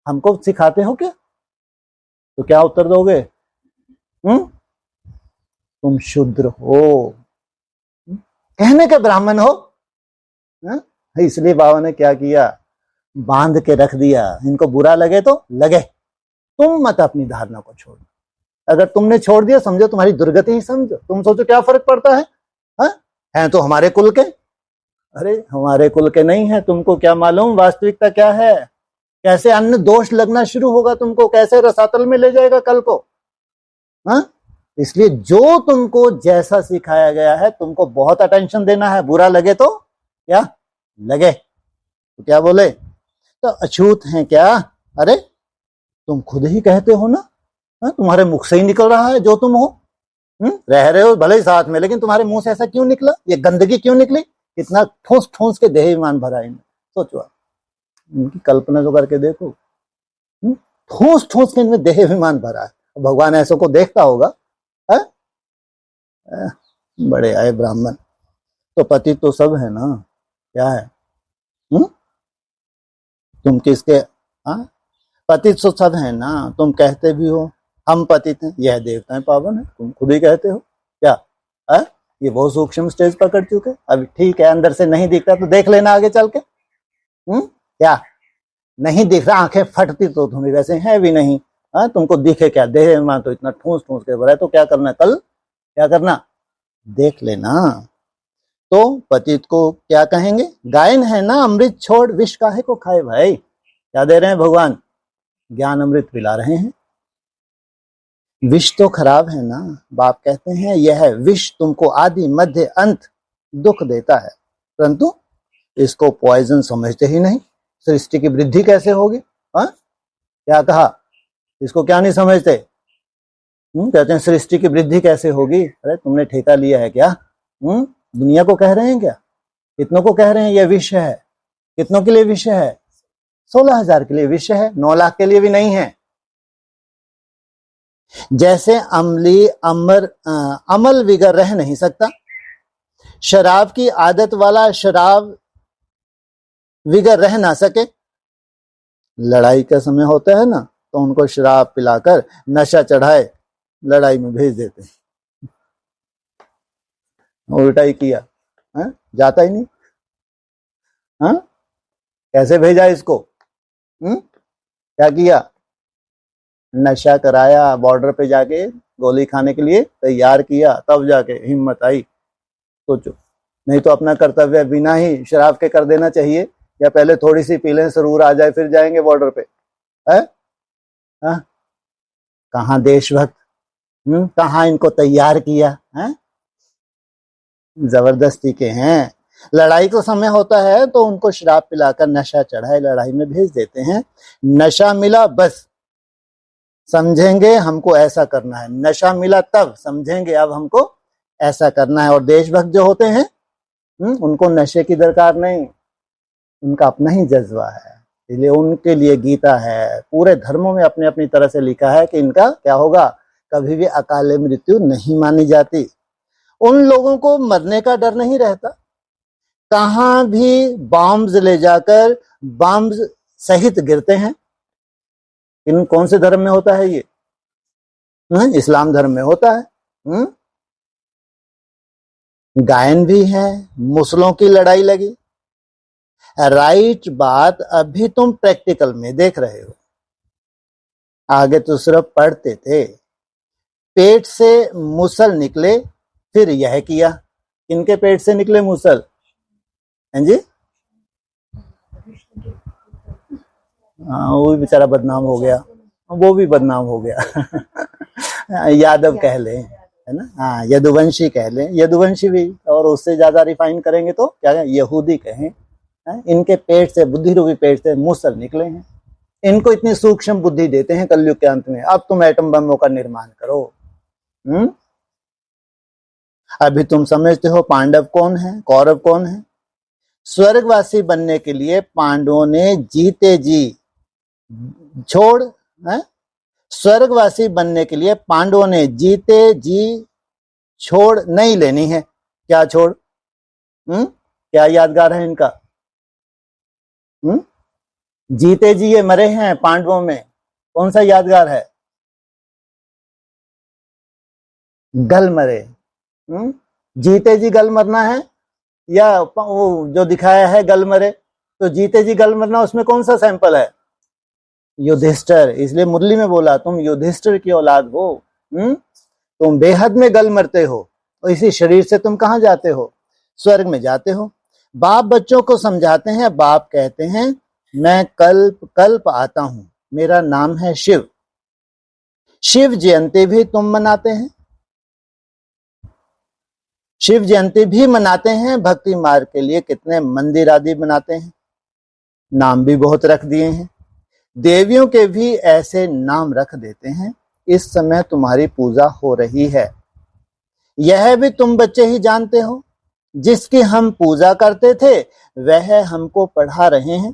हमको सिखाते हो क्या? तो क्या उत्तर दोगे? तुम शूद्र हो, कहने के ब्राह्मण हो। इसलिए बाबा ने क्या किया, बांध के रख दिया। इनको बुरा लगे तो लगे, तुम मत अपनी धारणा को छोड़। अगर तुमने छोड़ दिया, समझो तुम्हारी दुर्गति ही समझो। तुम सोचो क्या फर्क पड़ता है? हैं तो हमारे कुल के। अरे हमारे कुल के नहीं है, तुमको क्या मालूम वास्तविकता क्या है? कैसे अन्न दोष लगना शुरू होगा तुमको, कैसे रसातल में ले जाएगा कल को। इसलिए जो तुमको जैसा सिखाया गया है तुमको बहुत अटेंशन देना है। बुरा लगे तो क्या लगे, तो क्या बोले, तो अछूत हैं क्या? अरे तुम खुद ही कहते हो ना, तुम्हारे मुख से ही निकल रहा है जो तुम हो। रह रहे हो भले ही साथ में, लेकिन तुम्हारे मुंह से ऐसा क्यों निकला? ये गंदगी क्यों निकली? कितना ठोस ठोस के देह विमान भरा है। सोचो आप, इनकी कल्पना जो करके देखो, ठोस ठोस के इनमें देह विमान भरा है। भगवान ऐसों को देखता होगा। बड़े आए ब्राह्मण, तो पति तो सब है ना, क्या है? तुम किसके? पतित तो सब है ना, तुम कहते भी हो हम पतित हैं, यह देवताएं पावन है, तुम खुद ही कहते हो क्या? ये बहुत सूक्ष्म स्टेज पकड़ चुके। अभी ठीक है, अंदर से नहीं दिखता तो देख लेना आगे चल के। क्या नहीं दिख रहा? आंखें फटती तो तुम्हें वैसे है भी नहीं। तुमको दिखे क्या? देह में तो इतना ठूस ठूस के भरा है, तो क्या करना, कल क्या करना, देख लेना। तो पतित को क्या कहेंगे? गायन है ना, अमृत छोड़ विष काहे को खाए। भाई क्या दे रहे हैं भगवान? ज्ञान अमृत पिला रहे हैं। विष तो खराब है ना। बाप कहते हैं यह विष तुमको आदि मध्य अंत दुख देता है, परंतु इसको पॉइजन समझते ही नहीं। सृष्टि की वृद्धि कैसे होगी? क्या कहा? इसको क्या नहीं समझते? कहते हैं सृष्टि की वृद्धि कैसे होगी। अरे तुमने ठेका लिया है क्या? दुनिया को कह रहे हैं क्या? कितनों को कह रहे हैं यह विषय है? कितनों के लिए विषय है? 16,000 के लिए विषय है, 9 लाख के लिए भी नहीं है। जैसे अमली अमल विगर रह नहीं सकता, शराब की आदत वाला शराब विगर रह ना सके। लड़ाई का समय होता है ना, तो उनको शराब पिलाकर नशा चढ़ाए लड़ाई में भेज देते। उल्टा ही किया, जाता ही नहीं। कैसे भेजा इसको? क्या किया? नशा कराया, बॉर्डर पे जाके गोली खाने के लिए तैयार किया, तब जाके हिम्मत आई। सोचो, नहीं तो अपना कर्तव्य बिना ही शराब के कर देना चाहिए, या पहले थोड़ी सी पी लें, सरूर आ जाए, फिर जाएंगे बॉर्डर पे। कहाँ देशभक्त, कहाँ इनको तैयार किया है? जबरदस्ती के हैं। लड़ाई का समय होता है तो उनको शराब पिलाकर नशा चढ़ाए लड़ाई में भेज देते हैं। नशा मिला बस समझेंगे हमको ऐसा करना है, नशा मिला तब समझेंगे अब हमको ऐसा करना है। और देशभक्त जो होते हैं उनको नशे की दरकार नहीं, उनका अपना ही जज्बा है। इसलिए उनके लिए गीता है। पूरे धर्मों में अपने अपनी तरह से लिखा है कि इनका क्या होगा, कभी भी अकाल मृत्यु नहीं मानी जाती। उन लोगों को मरने का डर नहीं रहता। कहां भी बॉम्ब्स ले जाकर बॉम्ब्स सहित गिरते हैं। इन कौन से धर्म में होता है ये? इस्लाम धर्म में होता है। गायन भी है, मुसलों की लड़ाई लगी। राइट बात अभी तुम प्रैक्टिकल में देख रहे हो, आगे तो सिर्फ पढ़ते थे। पेट से मुसल निकले, फिर यह किया। इनके पेट से निकले मुसल, हैं जी? हाँ, वो भी बेचारा बदनाम हो गया, वो भी बदनाम हो गया। यादव कह लें, है ना? हाँ, यदुवंशी कह लें, यदुवंशी भी, और उससे ज्यादा रिफाइन करेंगे तो क्या है, यहूदी कहें। इनके पेट से, बुद्धि रूपी पेट से मुसल निकले हैं। इनको इतनी सूक्ष्म बुद्धि देते हैं कलयुग के अंत में, अब तुम एटम बमों का निर्माण करो। अभी तुम समझते हो पांडव कौन है, कौरव कौन है? स्वर्गवासी बनने के लिए पांडवों ने जीते जी छोड़, स्वर्गवासी बनने के लिए पांडवों ने जीते जी छोड़ नहीं लेनी है। क्या छोड़? क्या यादगार है इनका? जीते जी ये मरे हैं पांडवों में, कौन सा यादगार है? गल मरे। जीते जी गल मरना है या वो जो दिखाया है गल मरे? तो जीते जी गल मरना उसमें कौन सा सैंपल है? युधिष्ठिर। इसलिए मुरली में बोला तुम युधिष्ठिर की औलाद हो। तुम बेहद में गल मरते हो और इसी शरीर से तुम कहां जाते हो? स्वर्ग में जाते हो। बाप बच्चों को समझाते हैं, बाप कहते हैं मैं कल्प कल्प आता हूं, मेरा नाम है शिव। शिव जयंती भी तुम मनाते हैं, शिव जयंती भी मनाते हैं। भक्ति मार्ग के लिए कितने मंदिर आदि बनाते हैं, नाम भी बहुत रख दिए हैं। देवियों के भी ऐसे नाम रख देते हैं। इस समय तुम्हारी पूजा हो रही है, यह भी तुम बच्चे ही जानते हो। जिसकी हम पूजा करते थे वह हमको पढ़ा रहे हैं।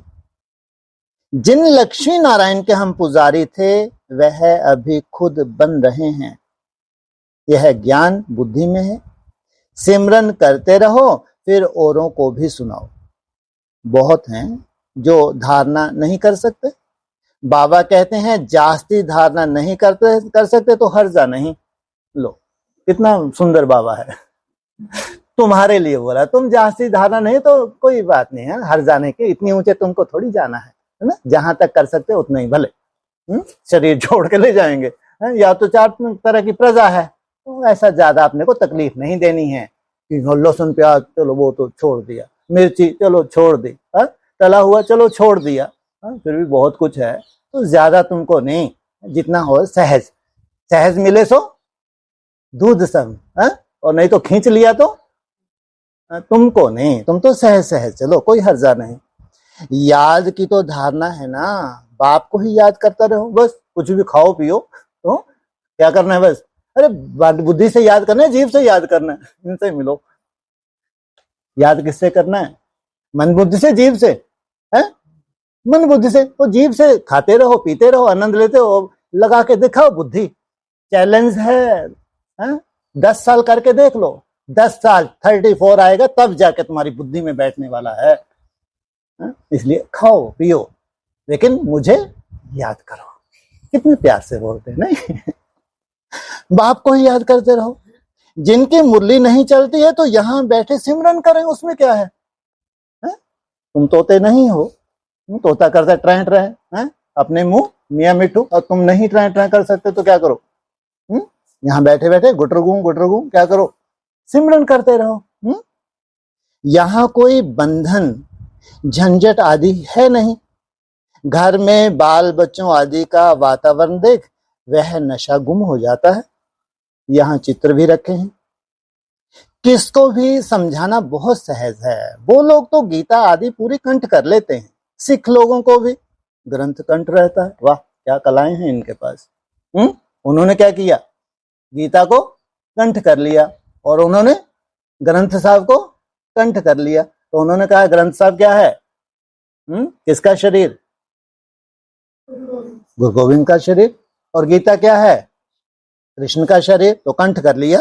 जिन लक्ष्मी नारायण के हम पुजारी थे वह अभी खुद बन रहे हैं। यह ज्ञान बुद्धि में है। सिमरन करते रहो फिर औरों को भी सुनाओ। बहुत हैं जो धारणा नहीं कर सकते। बाबा कहते हैं जास्ती धारणा नहीं कर सकते तो हर्जा नहीं। लो कितना सुंदर बाबा है, तुम्हारे लिए बोला। तुम जास्ती धारणा नहीं तो कोई बात नहीं है, हर जाने के इतनी ऊंचे तुमको थोड़ी जाना है ना। जहां तक कर सकते उतना ही भले। शरीर छोड़ के ले जाएंगे। या तो 4 तरह की प्रजा है तो ऐसा ज्यादा अपने को तकलीफ नहीं देनी है कि लहसुन प्याज चलो वो तो छोड़ दिया, मिर्ची चलो छोड़ दी, तला हुआ चलो छोड़ दिया, फिर भी बहुत कुछ है तो ज्यादा तुमको नहीं, जितना हो सहज। सहज मिले सो दूध संग, और नहीं तो खींच लिया तो तुमको नहीं, तुम तो सहज सहज चलो, कोई हर्जा नहीं। याद की तो धारणा है ना, बाप को ही याद करता रहो बस। कुछ भी खाओ पियो तो क्या करना है बस, अरे बुद्धि से याद करना है, जीव से याद करना है, इनसे मिलो। याद किससे करना है? मन बुद्धि से, जीव से है? मन बुद्धि से। तो जीव से खाते रहो पीते रहो आनंद लेते हो, लगा के दिखाओ बुद्धि। चैलेंज है, 10 साल करके देख लो, 10 साल 34 आएगा तब जाके तुम्हारी बुद्धि में बैठने वाला है। इसलिए खाओ पियो लेकिन मुझे याद करो। कितने प्यार से बोलते हैं नहीं? बाप को ही याद करते रहो। जिनकी मुरली नहीं चलती है तो यहां बैठे सिमरन करें, उसमें क्या है? तुम तोते नहीं हो, तोता करता ट्रें ट्रें अपने मुंह मियाँ मिठू, और तुम नहीं ट्रें ट्रें कर सकते तो क्या करो? यहां बैठे बैठे गुटरगू क्या करो? सिमरन करते रहो। यहां कोई बंधन झंझट आदि है नहीं। घर में बाल बच्चों आदि का वातावरण देख वह नशा गुम हो जाता है। यहाँ चित्र भी रखे हैं। किसको भी समझाना बहुत सहज है। वो लोग तो गीता आदि पूरी कंठ कर लेते हैं, सिख लोगों को भी ग्रंथ कंठ रहता है। वाह क्या कलाएं हैं इनके पास। उन्होंने क्या किया? गीता को कंठ कर लिया और उन्होंने ग्रंथ साहब को कंठ कर लिया। तो उन्होंने कहा ग्रंथ साहब क्या है? किसका शरीर? गुरु गोविंद का शरीर। और गीता क्या है? कृष्ण का शरीर। तो कंठ कर लिया।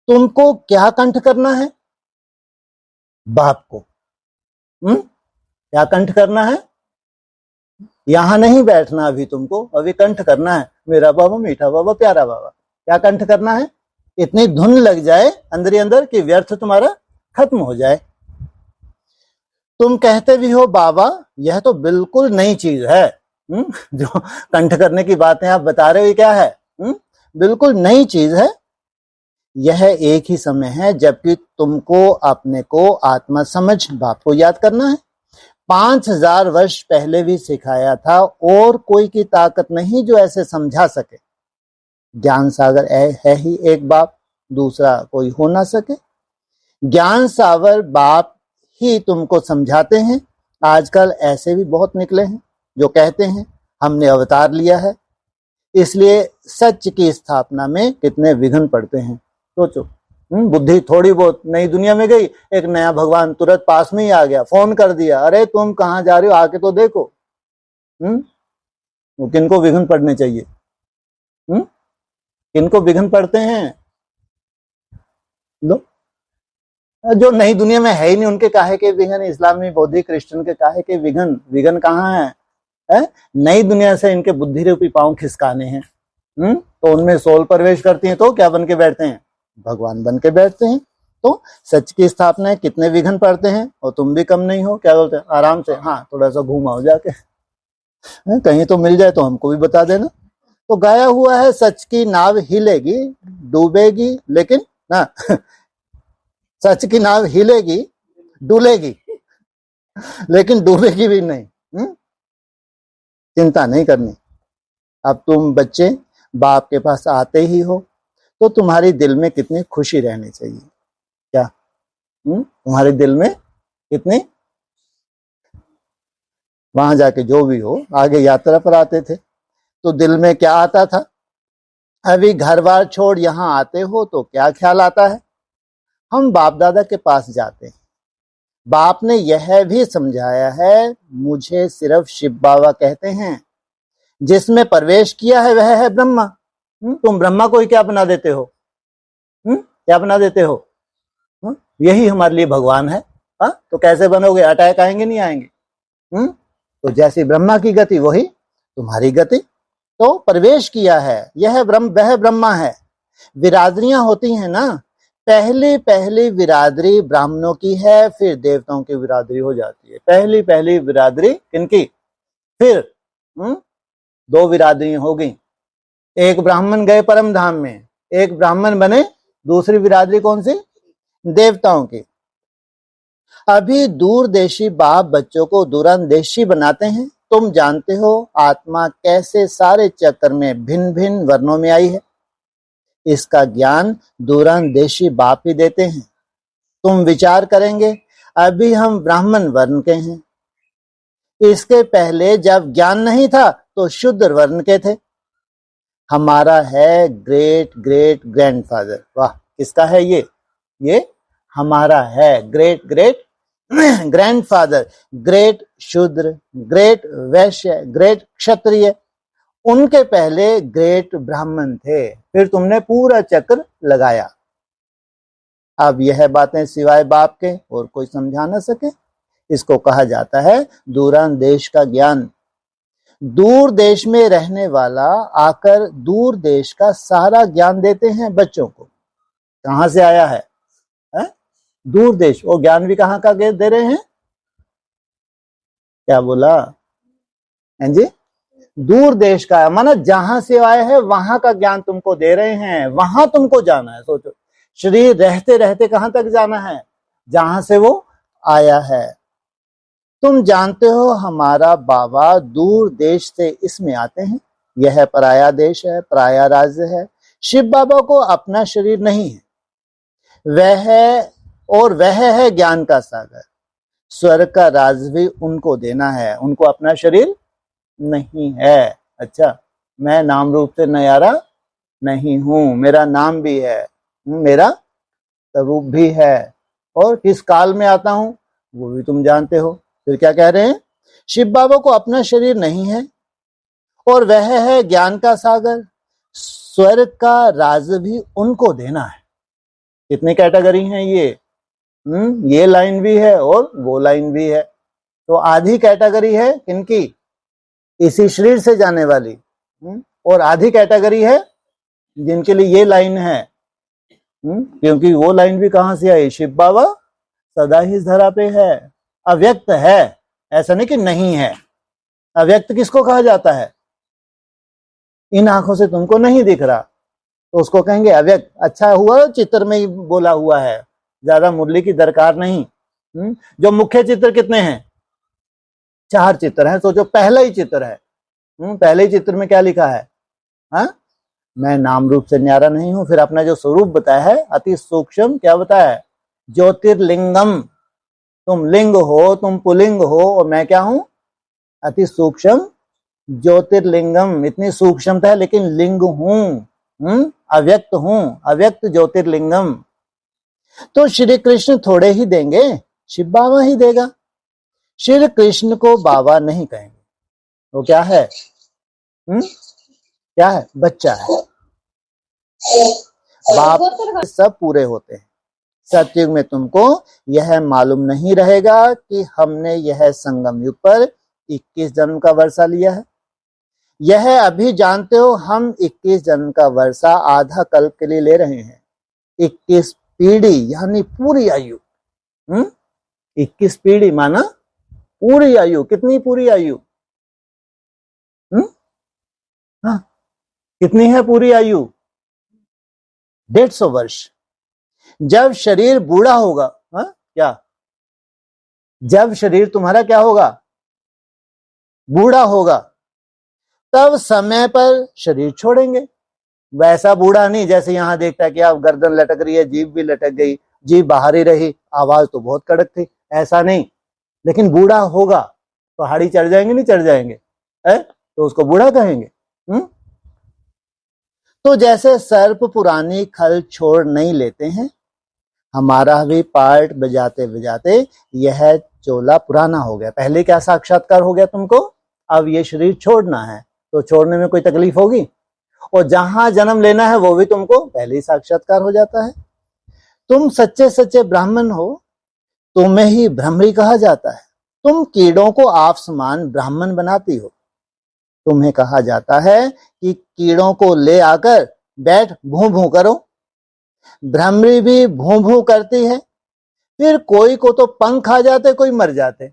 तुमको क्या कंठ करना है? बाप को। क्या कंठ करना है? यहां नहीं बैठना अभी, तुमको अभी कंठ करना है, मेरा बाबा मीठा बाबा प्यारा बाबा। क्या कंठ करना है? इतनी धुन लग जाए अंदर ही अंदर कि व्यर्थ तुम्हारा खत्म हो जाए। तुम कहते भी हो बाबा यह तो बिल्कुल नई चीज है। जो कंठ करने की बातें आप बता रहे हो क्या है? बिल्कुल नई चीज है। यह एक ही समय है जबकि तुमको अपने को आत्मा समझ बाप को याद करना है। 5000 वर्ष पहले भी सिखाया था, और कोई की ताकत नहीं जो ऐसे समझा सके। ज्ञान सागर है ही एक बाप, दूसरा कोई हो ना सके। ज्ञान सागर बाप ही तुमको समझाते हैं। आजकल ऐसे भी बहुत निकले हैं जो कहते हैं हमने अवतार लिया है। इसलिए सच की स्थापना में कितने विघ्न पड़ते हैं। सोचो, बुद्धि थोड़ी बहुत नई दुनिया में गई, एक नया भगवान तुरंत पास में ही आ गया, फोन कर दिया, अरे तुम कहां जा रहे हो आके तो देखो। किनको विघ्न पड़ने चाहिए? किनको विघ्न पड़ते हैं? लो जो नई दुनिया में है ही नहीं उनके काहे के विघ्न? इस्लामी बौद्धिक क्रिश्चियन के काहे के विघ्न? विघ्न कहाँ है? है, नई दुनिया से इनके बुद्धि रूपी पांव खिसकाने हैं। तो उनमें सोल प्रवेश करती हैं तो क्या बन के बैठते हैं? भगवान बन के बैठते हैं। तो सच की स्थापना है, कितने विघ्न पड़ते हैं, और तुम भी कम नहीं हो। क्या बोलते हैं? आराम से, हाँ थोड़ा सा घूमाओ जाके, कहीं तो मिल जाए तो हमको भी बता देना। तो गाया हुआ है, सच की नाव हिलेगी डूबेगी लेकिन ना सच की नाव हिलेगी डुलेगी लेकिन डूबेगी भी नहीं। चिंता नहीं करनी। अब तुम बच्चे बाप के पास आते ही हो तो तुम्हारी दिल में कितनी खुशी रहनी चाहिए। क्या तुम्हारे दिल में कितनी, वहां जाके जो भी हो, आगे यात्रा पर आते थे तो दिल में क्या आता था? अभी घर बार छोड़ यहाँ आते हो तो क्या ख्याल आता है? हम बाप दादा के पास जाते हैं। बाप ने यह भी समझाया है, मुझे सिर्फ शिव बाबा कहते हैं, जिसमें प्रवेश किया है वह है ब्रह्मा। तुम ब्रह्मा को ही क्या बना देते हो? क्या बना देते हो? यही हमारे लिए भगवान है। तो कैसे बनोगे? अटैक आएंगे नहीं आएंगे? तो जैसी ब्रह्मा की गति वही तुम्हारी गति। तो प्रवेश किया है, यह वह ब्रह्मा है। विरादरियां होती हैं ना, पहली पहली विरादरी ब्राह्मणों की है, फिर देवताओं की विरादरी हो जाती है। पहली पहली विरादरी किनकी? फिर 2 विरादरी हो गई। एक ब्राह्मण गए परम धाम में, एक ब्राह्मण बने, दूसरी विरादरी कौन सी? देवताओं की। अभी दूरदेशी बाप बच्चों को दूरांदेशी बनाते हैं। तुम जानते हो आत्मा कैसे सारे चक्र में भिन्न भिन्न वर्णों में आई है, इसका ज्ञान दूरांदेशी बाप ही देते हैं। तुम विचार करेंगे, अभी हम ब्राह्मण वर्ण के हैं, इसके पहले जब ज्ञान नहीं था तो शूद्र वर्ण के थे। हमारा है ग्रेट ग्रेट ग्रैंडफादर। वाह, किसका है ये हमारा है ग्रेट ग्रेट ग्रैंडफादर। ग्रेट शूद्र, ग्रेट वैश्य, ग्रेट क्षत्रिय, उनके पहले ग्रेट ब्राह्मण थे। फिर तुमने पूरा चक्र लगाया। अब यह बातें सिवाय बाप के और कोई समझा न सके। इसको कहा जाता है दूरांदेश का ज्ञान। दूर देश में रहने वाला आकर दूर देश का सारा ज्ञान देते हैं बच्चों को। कहां से आया है? दूर देश। वो ज्ञान भी कहां का दे रहे हैं? क्या बोला? जी, दूर देश का, माना जहां से आए हैं वहां का ज्ञान तुमको दे रहे हैं। वहां तुमको जाना है। सोचो, शरीर रहते रहते कहां तक जाना है? जहां से वो आया है। तुम जानते हो हमारा बाबा दूर देश से इसमें आते हैं। यह पराया देश है, पराया राज्य है। शिव बाबा को अपना शरीर नहीं है, वह है ज्ञान का सागर। स्वर्ग का राज भी उनको देना है, उनको अपना शरीर नहीं है। अच्छा, मैं नाम रूप से न्यारा नहीं हूं, मेरा नाम भी है, मेरा स्वरूप भी है, और किस काल में आता हूं वो भी तुम जानते हो। फिर क्या कह रहे हैं? शिव बाबा को अपना शरीर नहीं है और वह है ज्ञान का सागर। स्वर्ग का राज भी उनको देना है। कितनी कैटेगरी हैं ये लाइन भी है और वो लाइन भी है। तो आधी कैटेगरी है इनकी इसी शरीर से जाने वाली, और आधी कैटेगरी है जिनके लिए ये लाइन है। क्योंकि वो लाइन भी कहां से आई? शिव बाबा सदा ही इस धरा पे है, अव्यक्त है, ऐसा नहीं कि नहीं है। अव्यक्त किसको कहा जाता है? इन आंखों से तुमको नहीं दिख रहा तो उसको कहेंगे अव्यक्त। अच्छा हुआ चित्र में ही बोला हुआ है, ज्यादा मुरली की दरकार नहीं। जो मुख्य चित्र कितने हैं? 4 चित्र हैं। सोचो, पहला ही चित्र है, पहले ही चित्र में क्या लिखा है? मैं नाम रूप से न्यारा नहीं हूं। फिर अपना जो स्वरूप बताया है अति सूक्ष्म, क्या बताया है? ज्योतिर्लिंगम। तुम लिंग हो, तुम पुलिंग हो, और मैं क्या हूं? अति सूक्ष्म ज्योतिर्लिंगम। इतनी सूक्ष्मता है लेकिन लिंग हूं, अव्यक्त हूं, अव्यक्त ज्योतिर्लिंगम। तो श्री कृष्ण थोड़े ही देंगे, शिव बाबा ही देगा। श्री कृष्ण को बाबा नहीं कहेंगे, वो क्या है? क्या है? बच्चा है। बाप सब पूरे होते हैं। सतयुग में तुमको यह मालूम नहीं रहेगा कि हमने यह संगम युग पर 21 जन्म का वर्षा लिया है। यह अभी जानते हो हम 21 जन्म का वर्षा आधा कल्प के लिए ले रहे हैं। 21 पीढ़ी यानी पूरी आयु। 21 पीढ़ी माना पूरी आयु। कितनी पूरी आयु? हाँ, कितनी है पूरी आयु? 150 वर्ष। जब शरीर बूढ़ा होगा, हाँ क्या, जब शरीर तुम्हारा क्या होगा? बूढ़ा होगा, तब समय पर शरीर छोड़ेंगे। वैसा बूढ़ा नहीं जैसे यहां देखता है कि आप गर्दन लटक रही है, जीभ भी लटक गई, जीभ बाहर ही रही, आवाज तो बहुत कड़क थी, ऐसा नहीं। लेकिन बूढ़ा होगा, पहाड़ी चढ़ जाएंगे, नहीं चढ़ जाएंगे है? तो उसको बूढ़ा कहेंगे। तो जैसे सर्प पुरानी खल छोड़ नहीं लेते हैं, हमारा भी पार्ट बजाते बजाते यह चोला पुराना हो गया। पहले क्या साक्षात्कार हो गया तुमको? अब ये शरीर छोड़ना है, तो छोड़ने में कोई तकलीफ होगी? और जहां जन्म लेना है वो भी तुमको पहले ही साक्षात्कार हो जाता है। तुम सच्चे सच्चे ब्राह्मण हो, तुम्हें ही ब्रह्मरी कहा जाता है। तुम कीड़ों को आप समान ब्राह्मण बनाती हो। तुम्हें कहा जाता है कि कीड़ों को ले आकर बैठ भूं भूं करो। भ्रमरी भी भूं भूं करती है। फिर कोई को तो पंख आ जाते, कोई मर जाते।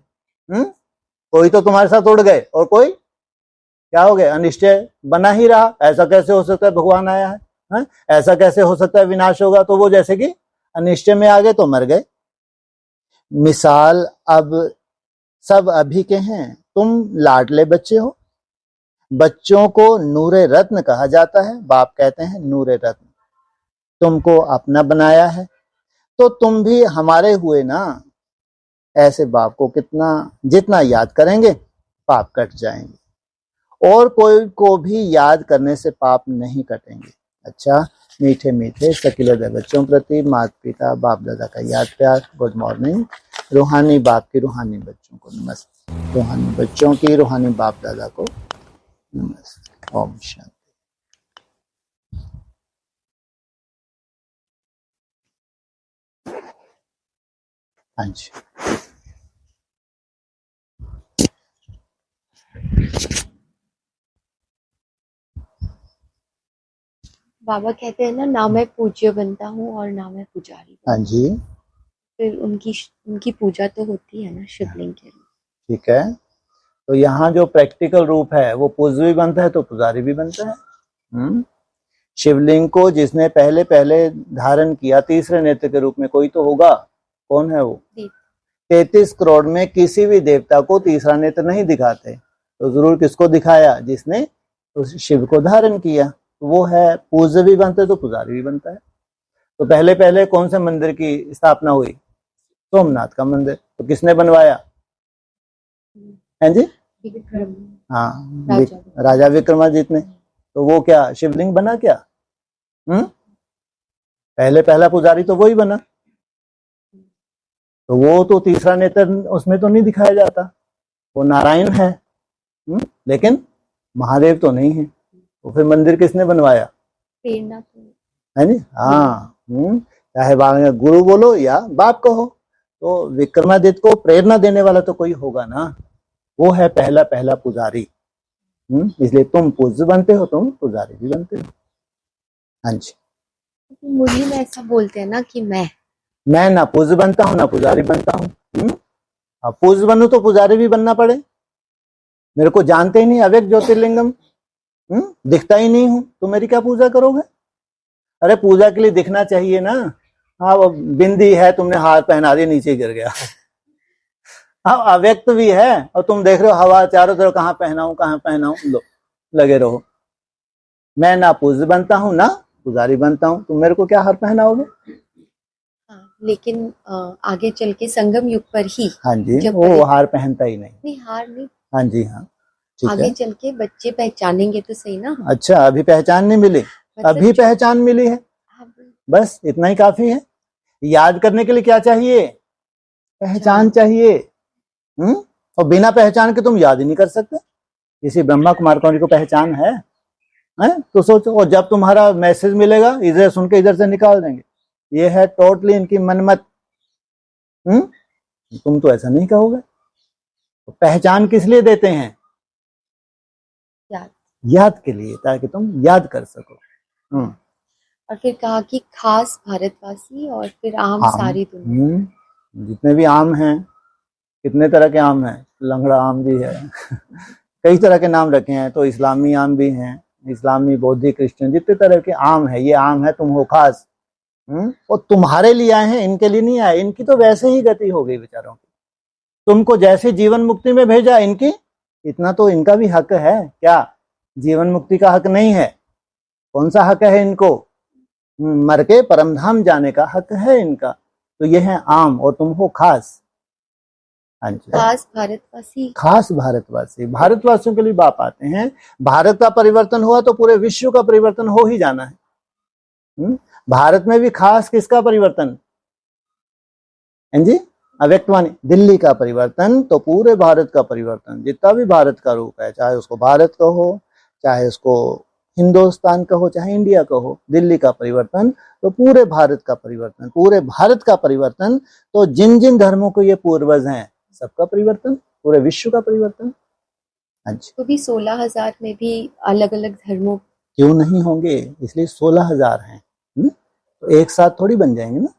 कोई तो तुम्हारे साथ उड़ गए और कोई क्या हो गए? अनिश्चय बना ही रहा। ऐसा कैसे हो सकता है भगवान आया है? ऐसा कैसे हो सकता है विनाश होगा? तो वो जैसे कि अनिश्चय में आ गए तो मर गए। मिसाल अब सब अभी के हैं, तुम लाडले बच्चे हो। बच्चों को नूरे रत्न कहा जाता है, बाप कहते हैं नूरे रत्न। तुमको अपना बनाया है तो तुम भी हमारे हुए ना। ऐसे बाप को कितना जितना याद करेंगे पाप कट जाएंगे, और कोई को भी याद करने से पाप नहीं कटेंगे। अच्छा, मीठे मीठे सकीले बच्चों प्रति माता पिता बाप दादा का याद प्यार। Good morning. रूहानी बाप की रूहानी बच्चों को नमस्ते। रूहानी बच्चों की रूहानी बाप दादा को नमस्ते। ओम शांति। हाँ जी, बाबा कहते हैं ना मैं पूज्य बनता हूँ और ना मैं पुजारी। हाँ जी, फिर उनकी पूजा तो होती है ना शिवलिंग के लिए। ठीक है। तो यहाँ जो प्रैक्टिकल रूप है वो पूज्य भी बनता है तो पुजारी भी बनता है। शिवलिंग को जिसने पहले पहले धारण किया तीसरे नेत्र के रूप में कोई तो होगा। कौन है वो? 33 करोड़ में किसी भी देवता को तीसरा नेत्र नहीं दिखाते, तो जरूर किसको दिखाया? जिसने उस शिव को धारण किया। वो है पूज्य भी बनते तो पुजारी भी बनता है। तो पहले पहले कौन से मंदिर की स्थापना हुई? सोमनाथ का मंदिर। तो किसने बनवाया? हैं जी? हाँ, राजा विक्रमादित्य ने। तो वो क्या शिवलिंग बना क्या? पहले पहला पुजारी तो वही बना। तो वो तो तीसरा नेत्र उसमें तो नहीं दिखाया जाता, वो नारायण है। लेकिन महादेव तो नहीं है। तो फिर मंदिर किसने बनवाया? प्रेरणा है नी? हाँ, चाहे गुरु बोलो या बाप कहो, तो विक्रमादित्य को प्रेरणा देने वाला तो कोई होगा ना। वो है पहला पहला पुजारी। इसलिए तुम पूज्य बनते हो, तुम पुजारी भी बनते हो। हाँ जी, मुरली में ऐसा बोलते हैं ना कि मैं ना पूज्य बनता हूँ ना पुजारी बनता हूँ। अब पूज्य बनूं तो पुजारी भी बनना पड़े। मेरे को जानते ही नहीं, अव्यक्त ज्योतिर्लिंगम दिखता ही नहीं हूं, तो मेरी क्या पूजा करोगे? अरे पूजा के लिए दिखना चाहिए ना। हाँ, वो बिंदी है, तुमने हाथ पहना दिया नीचे गिर गया। हाँ, अव्यक्त भी है और तुम देख रहे हो हवा चारों तरफ, कहाँ पहनाऊं, लो लगे रहो। मैं ना पूज्य बनता हूँ ना पुजारी बनता हूँ, तुम मेरे को क्या हार पहनाओगे? लेकिन आगे चल के संगम युग पर ही। हाँ जी, वो हार पहनता ही नहीं। हार नहीं। हाँ जी, हाँ आगे चल के बच्चे पहचानेंगे तो सही ना। अच्छा, अभी पहचान नहीं मिली, अभी पहचान मिली है, बस इतना ही काफी है। याद करने के लिए क्या चाहिए? पहचान चाहिए। और बिना पहचान के तुम याद ही नहीं कर सकते। किसी ब्रह्मा कुमार को पहचान है? तो सोचो, और जब तुम्हारा मैसेज मिलेगा इधर सुन के इधर से निकाल देंगे। ये है टोटली इनकी मनमत। तुम तो ऐसा नहीं कहोगे। तो पहचान किस लिए देते हैं? याद। याद के लिए, ताकि तुम याद कर सको। और फिर कहा कि खास भारतवासी और फिर आम सारी दुनिया। जितने भी आम हैं, कितने तरह के आम हैं, लंगड़ा आम भी है कई तरह के नाम रखे हैं। तो इस्लामी आम भी हैं, इस्लामी, बौद्धिक, क्रिश्चियन, जितने तरह के आम है, ये आम है, तुम हो खास। और तुम्हारे लिए आए हैं, इनके लिए नहीं आए। इनकी तो वैसे ही गति हो गई बेचारों की। तुमको जैसे जीवन मुक्ति में भेजा, इनकी इतना तो इनका भी हक है क्या? जीवन मुक्ति का हक नहीं है? कौन सा हक है इनको? मर के परमधाम जाने का हक है इनका। तो ये है आम और तुम हो खास। हाँ जी, खास भारतवासी। खास भारतवासी। भारतवासियों के लिए बाप आते हैं। भारत का परिवर्तन हुआ तो पूरे विश्व का परिवर्तन हो ही जाना है। भारत में भी खास किसका परिवर्तन? हैं जी, अव्यक्तवाणी, दिल्ली का परिवर्तन तो पूरे भारत का परिवर्तन। जितना भी भारत का रूप है, चाहे उसको भारत कहो, चाहे उसको हिंदुस्तान कहो, चाहे इंडिया कहो, दिल्ली का परिवर्तन तो पूरे भारत का परिवर्तन। पूरे भारत का परिवर्तन तो जिन जिन धर्मों को ये पूर्वज हैं, सबका परिवर्तन, पूरे विश्व का परिवर्तन। अच्छा, तो भी 16,000 में भी अलग अलग धर्मों क्यों नहीं होंगे? इसलिए 16,000 हैं। तो एक साथ थोड़ी बन जाएंगे ना,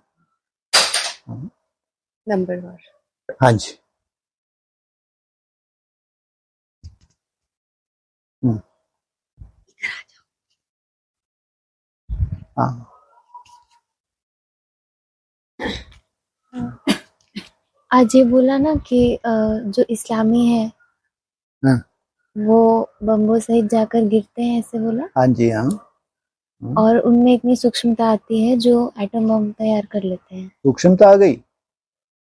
नंबरवार। हाँ जी। हाँ, आज ये बोला ना कि जो इस्लामी है हाँ, वो बम्बों सहित जाकर गिरते हैं, ऐसे बोला। हाँ जी, हाँ। और उनमें इतनी सूक्ष्मता आती है जो एटम बम तैयार कर लेते हैं। सूक्ष्मता आ गई,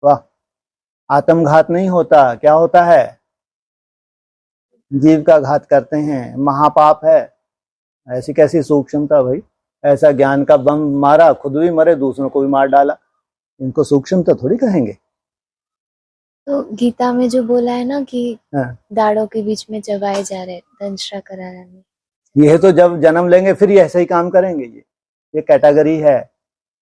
वाह। आत्मघात नहीं होता, क्या होता है? जीव का घात करते हैं, महापाप है। ऐसी कैसी सूक्ष्मता भाई? ऐसा ज्ञान का बम मारा, खुद भी मरे, दूसरों को भी मार डाला। इनको सूक्ष्मता थोड़ी कहेंगे। तो गीता में जो बोला है ना कि हाँ। दाढ़ों के बीच में चबाए जा रहे, दंशा करारा में, ये तो जब जन्म लेंगे फिर ये ऐसे ही काम करेंगे। ये कैटेगरी है,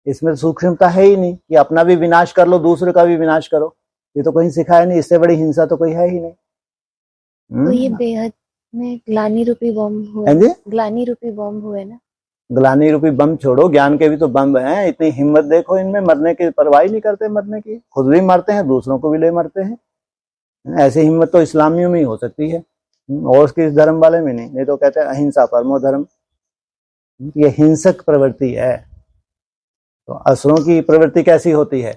इसमें सूक्ष्मता है ही नहीं कि अपना भी विनाश कर लो, दूसरे का भी विनाश करो। ये तो कहीं सिखाया नहीं, इससे बड़ी हिंसा तो कोई है ही नहीं। तो ये बेहद में ग्लानी रूपी बम हुए, ग्लानी रूपी बम हुए ना। ग्लानी रूपी बम छोड़ो, ज्ञान के भी तो बम हैं। इतनी हिम्मत देखो इनमें, मरने की परवाह नहीं करते, मरने की। खुद भी मरते हैं, दूसरों को भी ले मरते हैं। ऐसी हिम्मत तो इस्लामियों में ही हो सकती है, और किस धर्म वाले में नहीं तो कहते हैं अहिंसा परमो धर्म। ये हिंसक प्रवृत्ति है। तो असुरों की प्रवृत्ति कैसी होती है?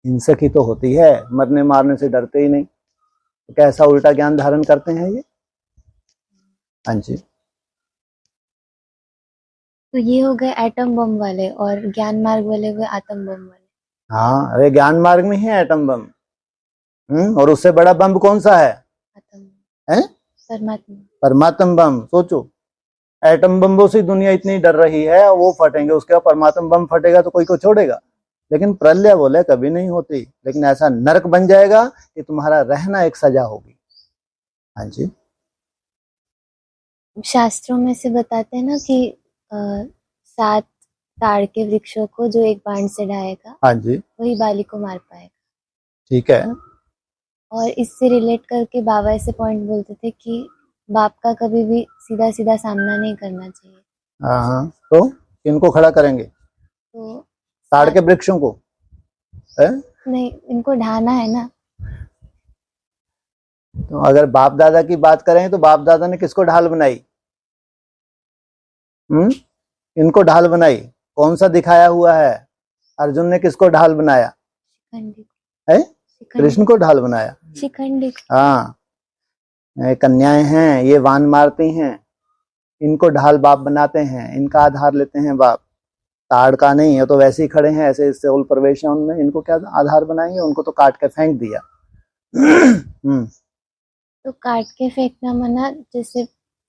हिंसक ही तो होती है, मरने मारने से डरते ही नहीं। तो कैसा उल्टा ज्ञान धारण करते हैं ये। हाँ जी, तो ये हो गए एटम बम वाले, और ज्ञान मार्ग वाले हुए आत्म बम वाले। हाँ, अरे ज्ञान मार्ग में ही है एटम बम। और उससे बड़ा बम कौन सा है? आत्म, परमात्मा, परमात्म बम। सोचो, एटम बम्बों से दुनिया इतनी डर रही है, वो फटेंगे, उसके बाद परमात्मा बम फटेगा तो कोई को छोड़ेगा। लेकिन प्रलय बोले कभी नहीं होती। लेकिन ऐसा नरक बन जाएगा कि तुम्हारा रहना एक सजा होगी। हाँ जी, शास्त्रों में से बताते हैं ना कि 7 ताड़ के वृक्षों को जो एक बाण से ढाएगा, हाँ जी, वही बाली को मार पाएगा। ठीक है। और इससे रिलेट करके बाबा ऐसे पॉइंट बोलते थे कि बाप का कभी भी सीधा सीधा सामना नहीं करना चाहिए। हाँ, तो इनको खड़ा करेंगे? तो ताड़ के वृक्षों को नहीं, इनको ढाना है ना। तो अगर बाप दादा की बात करें तो बाप दादा ने किसको ढाल बनाई? इनको ढाल बनाई। कौन सा दिखाया हुआ है? अर्जुन ने किसको ढाल बनाया? है कृष्ण को ढाल बनाया। शिखंडी। हाँ, कन्याएं हैं, ये वान मारती हैं, इनको ढाल बाप बनाते हैं, इनका आधार लेते हैं बाप। ताड़ का नहीं है तो वैसे ही खड़े हैं, ऐसे इससे उल प्रवेश है उनमें, इनको क्या आधार बनाएंगे? उनको तो काट के फेंक दिया। तो काट के फेंकना मना, जैसे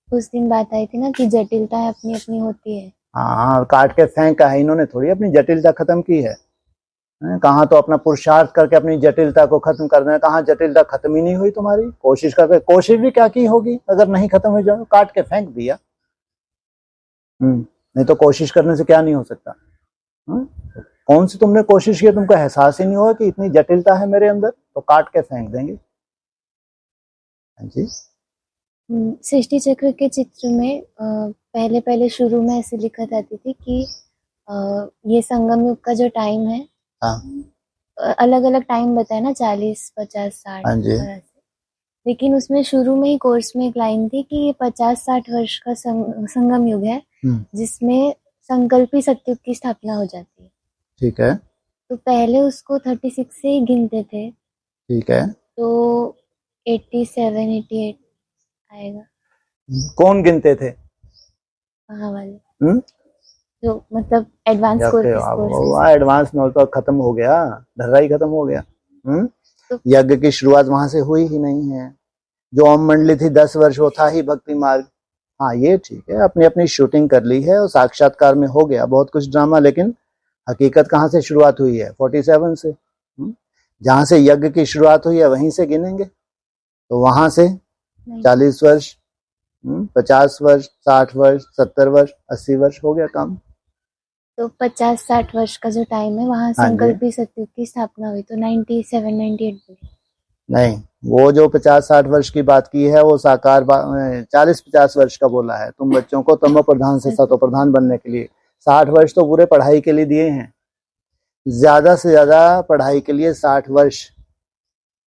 उस दिन बात आई थी ना कि जटिलता अपनी अपनी होती है। हाँ, काट के फेंका है। इन्होंने थोड़ी अपनी जटिलता खत्म की है। कहाँ तो अपना पुरुषार्थ करके अपनी जटिलता को खत्म कर देना। कहाँ जटिलता खत्म ही नहीं हुई तुम्हारी। कोशिश करके, कोशिश भी क्या की होगी अगर नहीं खत्म हो जाए? काट के फेंक दिया। नहीं तो कोशिश करने से क्या नहीं हो सकता। कौन सी तुमने कोशिश की, तुमको एहसास ही नहीं हुआ कि इतनी जटिलता है मेरे अंदर, तो काट के फेंक देंगे। हाँ जी। सृष्टि चक्र के चित्र में पहले पहले शुरू में ऐसे लिखत आती थी कि ये संगम युग का जो टाइम है, हाँ अलग अलग टाइम बताया ना, 40, 50, 60 हाँ जी। और ऐसे। लेकिन उसमें शुरू में ही कोर्स में एक लाइन थी कि ये 50-60 वर्ष का संगम युग है, जिसमें संकल्पी सत्युग की स्थापना हो जाती है। ठीक है। तो पहले उसको 36 से ही गिनते थे, ठीक है। तो 87, 88 आएगा। कौन गिनते थे? वहाँ वाले हम्म जो मतलब एडवांस जब के कोर्स में वो एडवांस नॉलेज तो खत्म हो गया, ढर्रा ही खत्म हो गया। तो यज्ञ की शुरुआत वहां से हुई ही नहीं है। जो ओम मंडली थी 10 वर्ष, वो था ही भक्ति मार्ग। हाँ ये ठीक है, अपनी अपनी शूटिंग कर ली है और साक्षात्कार में हो गया बहुत कुछ ड्रामा, लेकिन हकीकत कहाँ से शुरुआत हुई है? 47 से। जहां से यज्ञ की शुरुआत हुई है वहीं से गिनेंगे, तो वहां से 40 वर्ष, 50 वर्ष, 60 वर्ष, 70 वर्ष, 80 वर्ष हो गया काम। तो 50-60 वर्ष का जो टाइम है, वहां हाँ जी। संकल्पी सत्युग की स्थापना हुई, तो 97, 98 नहीं, वो जो 50-60 वर्ष की बात की है वो साकार 40-50 वर्ष का बोला है। तुम बच्चों को तमो प्रधान से सतो प्रधान बनने के लिए 60 वर्ष तो पूरे पढ़ाई के लिए दिए हैं, ज्यादा से ज्यादा पढ़ाई के लिए 60 वर्ष,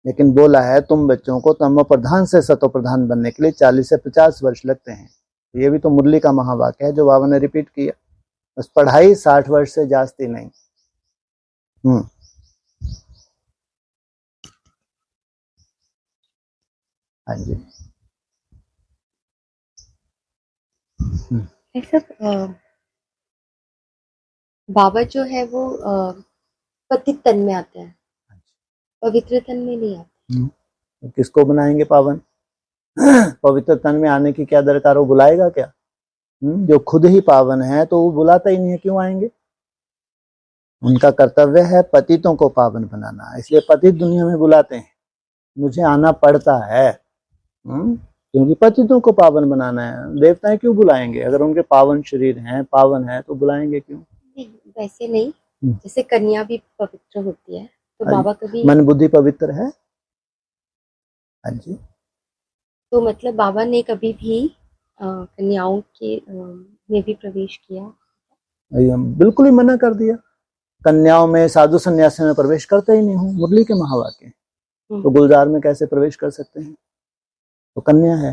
लेकिन बोला है तुम बच्चों को तमो प्रधान से सतो प्रधान बनने के लिए 40 से 50 वर्ष लगते हैं। ये भी तो मुरली का महावाक्य है जो बाबा ने रिपीट किया। बस पढ़ाई 60 वर्ष से जास्ती नहीं। हाँ जी। ऐसा बाबा जो है वो पतित तन में आता है, पवित्र तन में नहीं आता। तो किसको बनाएंगे पावन? पवित्र तन में आने की क्या दरकार, वो बुलाएगा क्या? जो खुद ही पावन है तो वो बुलाता ही नहीं है, क्यों आएंगे? उनका कर्तव्य है पतितों को पावन बनाना, इसलिए पतित दुनिया में बुलाते हैं। मुझे आना पड़ता है क्योंकि पतितों को पावन बनाना है। देवताएं क्यों बुलाएंगे? अगर उनके पावन शरीर हैं, पावन है, तो बुलाएंगे क्यों? नहीं, वैसे नहीं, जैसे कन्या भी पवित्र होती है, तो बाबा कभी मन बुद्धि पवित्र है। हाँ जी। तो मतलब बाबा ने कभी भी कन्याओं के में भी प्रवेश किया? बिल्कुल ही मना कर दिया। कन्याओं में, साधु संन्यासी में प्रवेश करते ही नहीं हूँ, मुरली के महावाक्य। तो गुलजार में कैसे प्रवेश कर सकते हैं? तो कन्या है।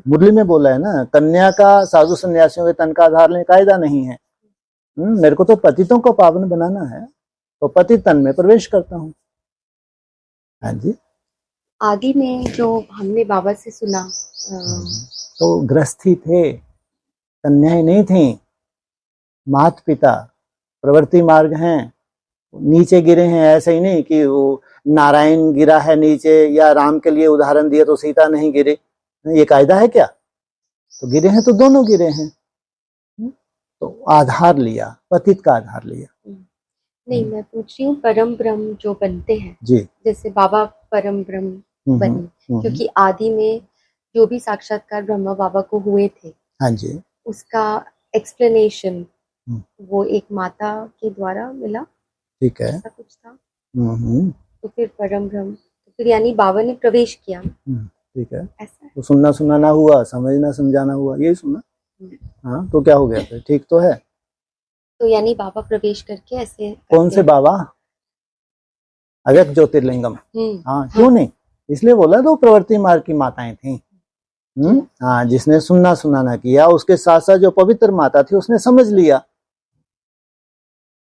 मुरली में बोला है ना, कन्या का साधु संन्यासियों के तन का आधार लेने कायदा नहीं है। मेरे को तो पतितों को पावन बनाना है, तो पति तन में प्रवेश करता हूँ। हाँ जी। आदि में जो हमने बाबा से सुना, तो गृहस्थी थे, कन्याएं नहीं थी। माता पिता प्रवृत्ति मार्ग हैं, नीचे गिरे हैं। ऐसे ही नहीं कि वो नारायण गिरा है नीचे, या राम के लिए उदाहरण दिया तो सीता नहीं गिरे, ये कायदा है क्या? तो गिरे हैं तो दोनों गिरे हैं। तो आधार लिया, पतित का आधार लिया। नहीं, मैं पूछ रही हूँ परम ब्रह्म जो बनते हैं जी, जैसे बाबा परम ब्रह्म बने, क्योंकि आदि में जो भी साक्षात्कार ब्रह्मा बाबा को हुए थे, हाँ जी, उसका एक्सप्लेनेशन वो एक माता के द्वारा मिला, ठीक है, ऐसा कुछ था। तो फिर परम ब्रह्म, तो फिर यानी बाबा ने प्रवेश किया, ठीक है। ऐसा तो सुनना सुनाना हुआ, समझना समझाना हुआ, यही सुना। हाँ, तो क्या हो गया फिर? ठीक तो है। तो यानी बाबा प्रवेश करके ऐसे कौन से बाबा? अव्यक्त ज्योतिर्लिंगम। हाँ, क्यों नहीं? इसलिए बोला तो प्रवृत्ति मार्ग की माताएं थी। हाँ, जिसने सुनना सुनाना किया, उसके साथ साथ जो पवित्र माता थी उसने समझ लिया।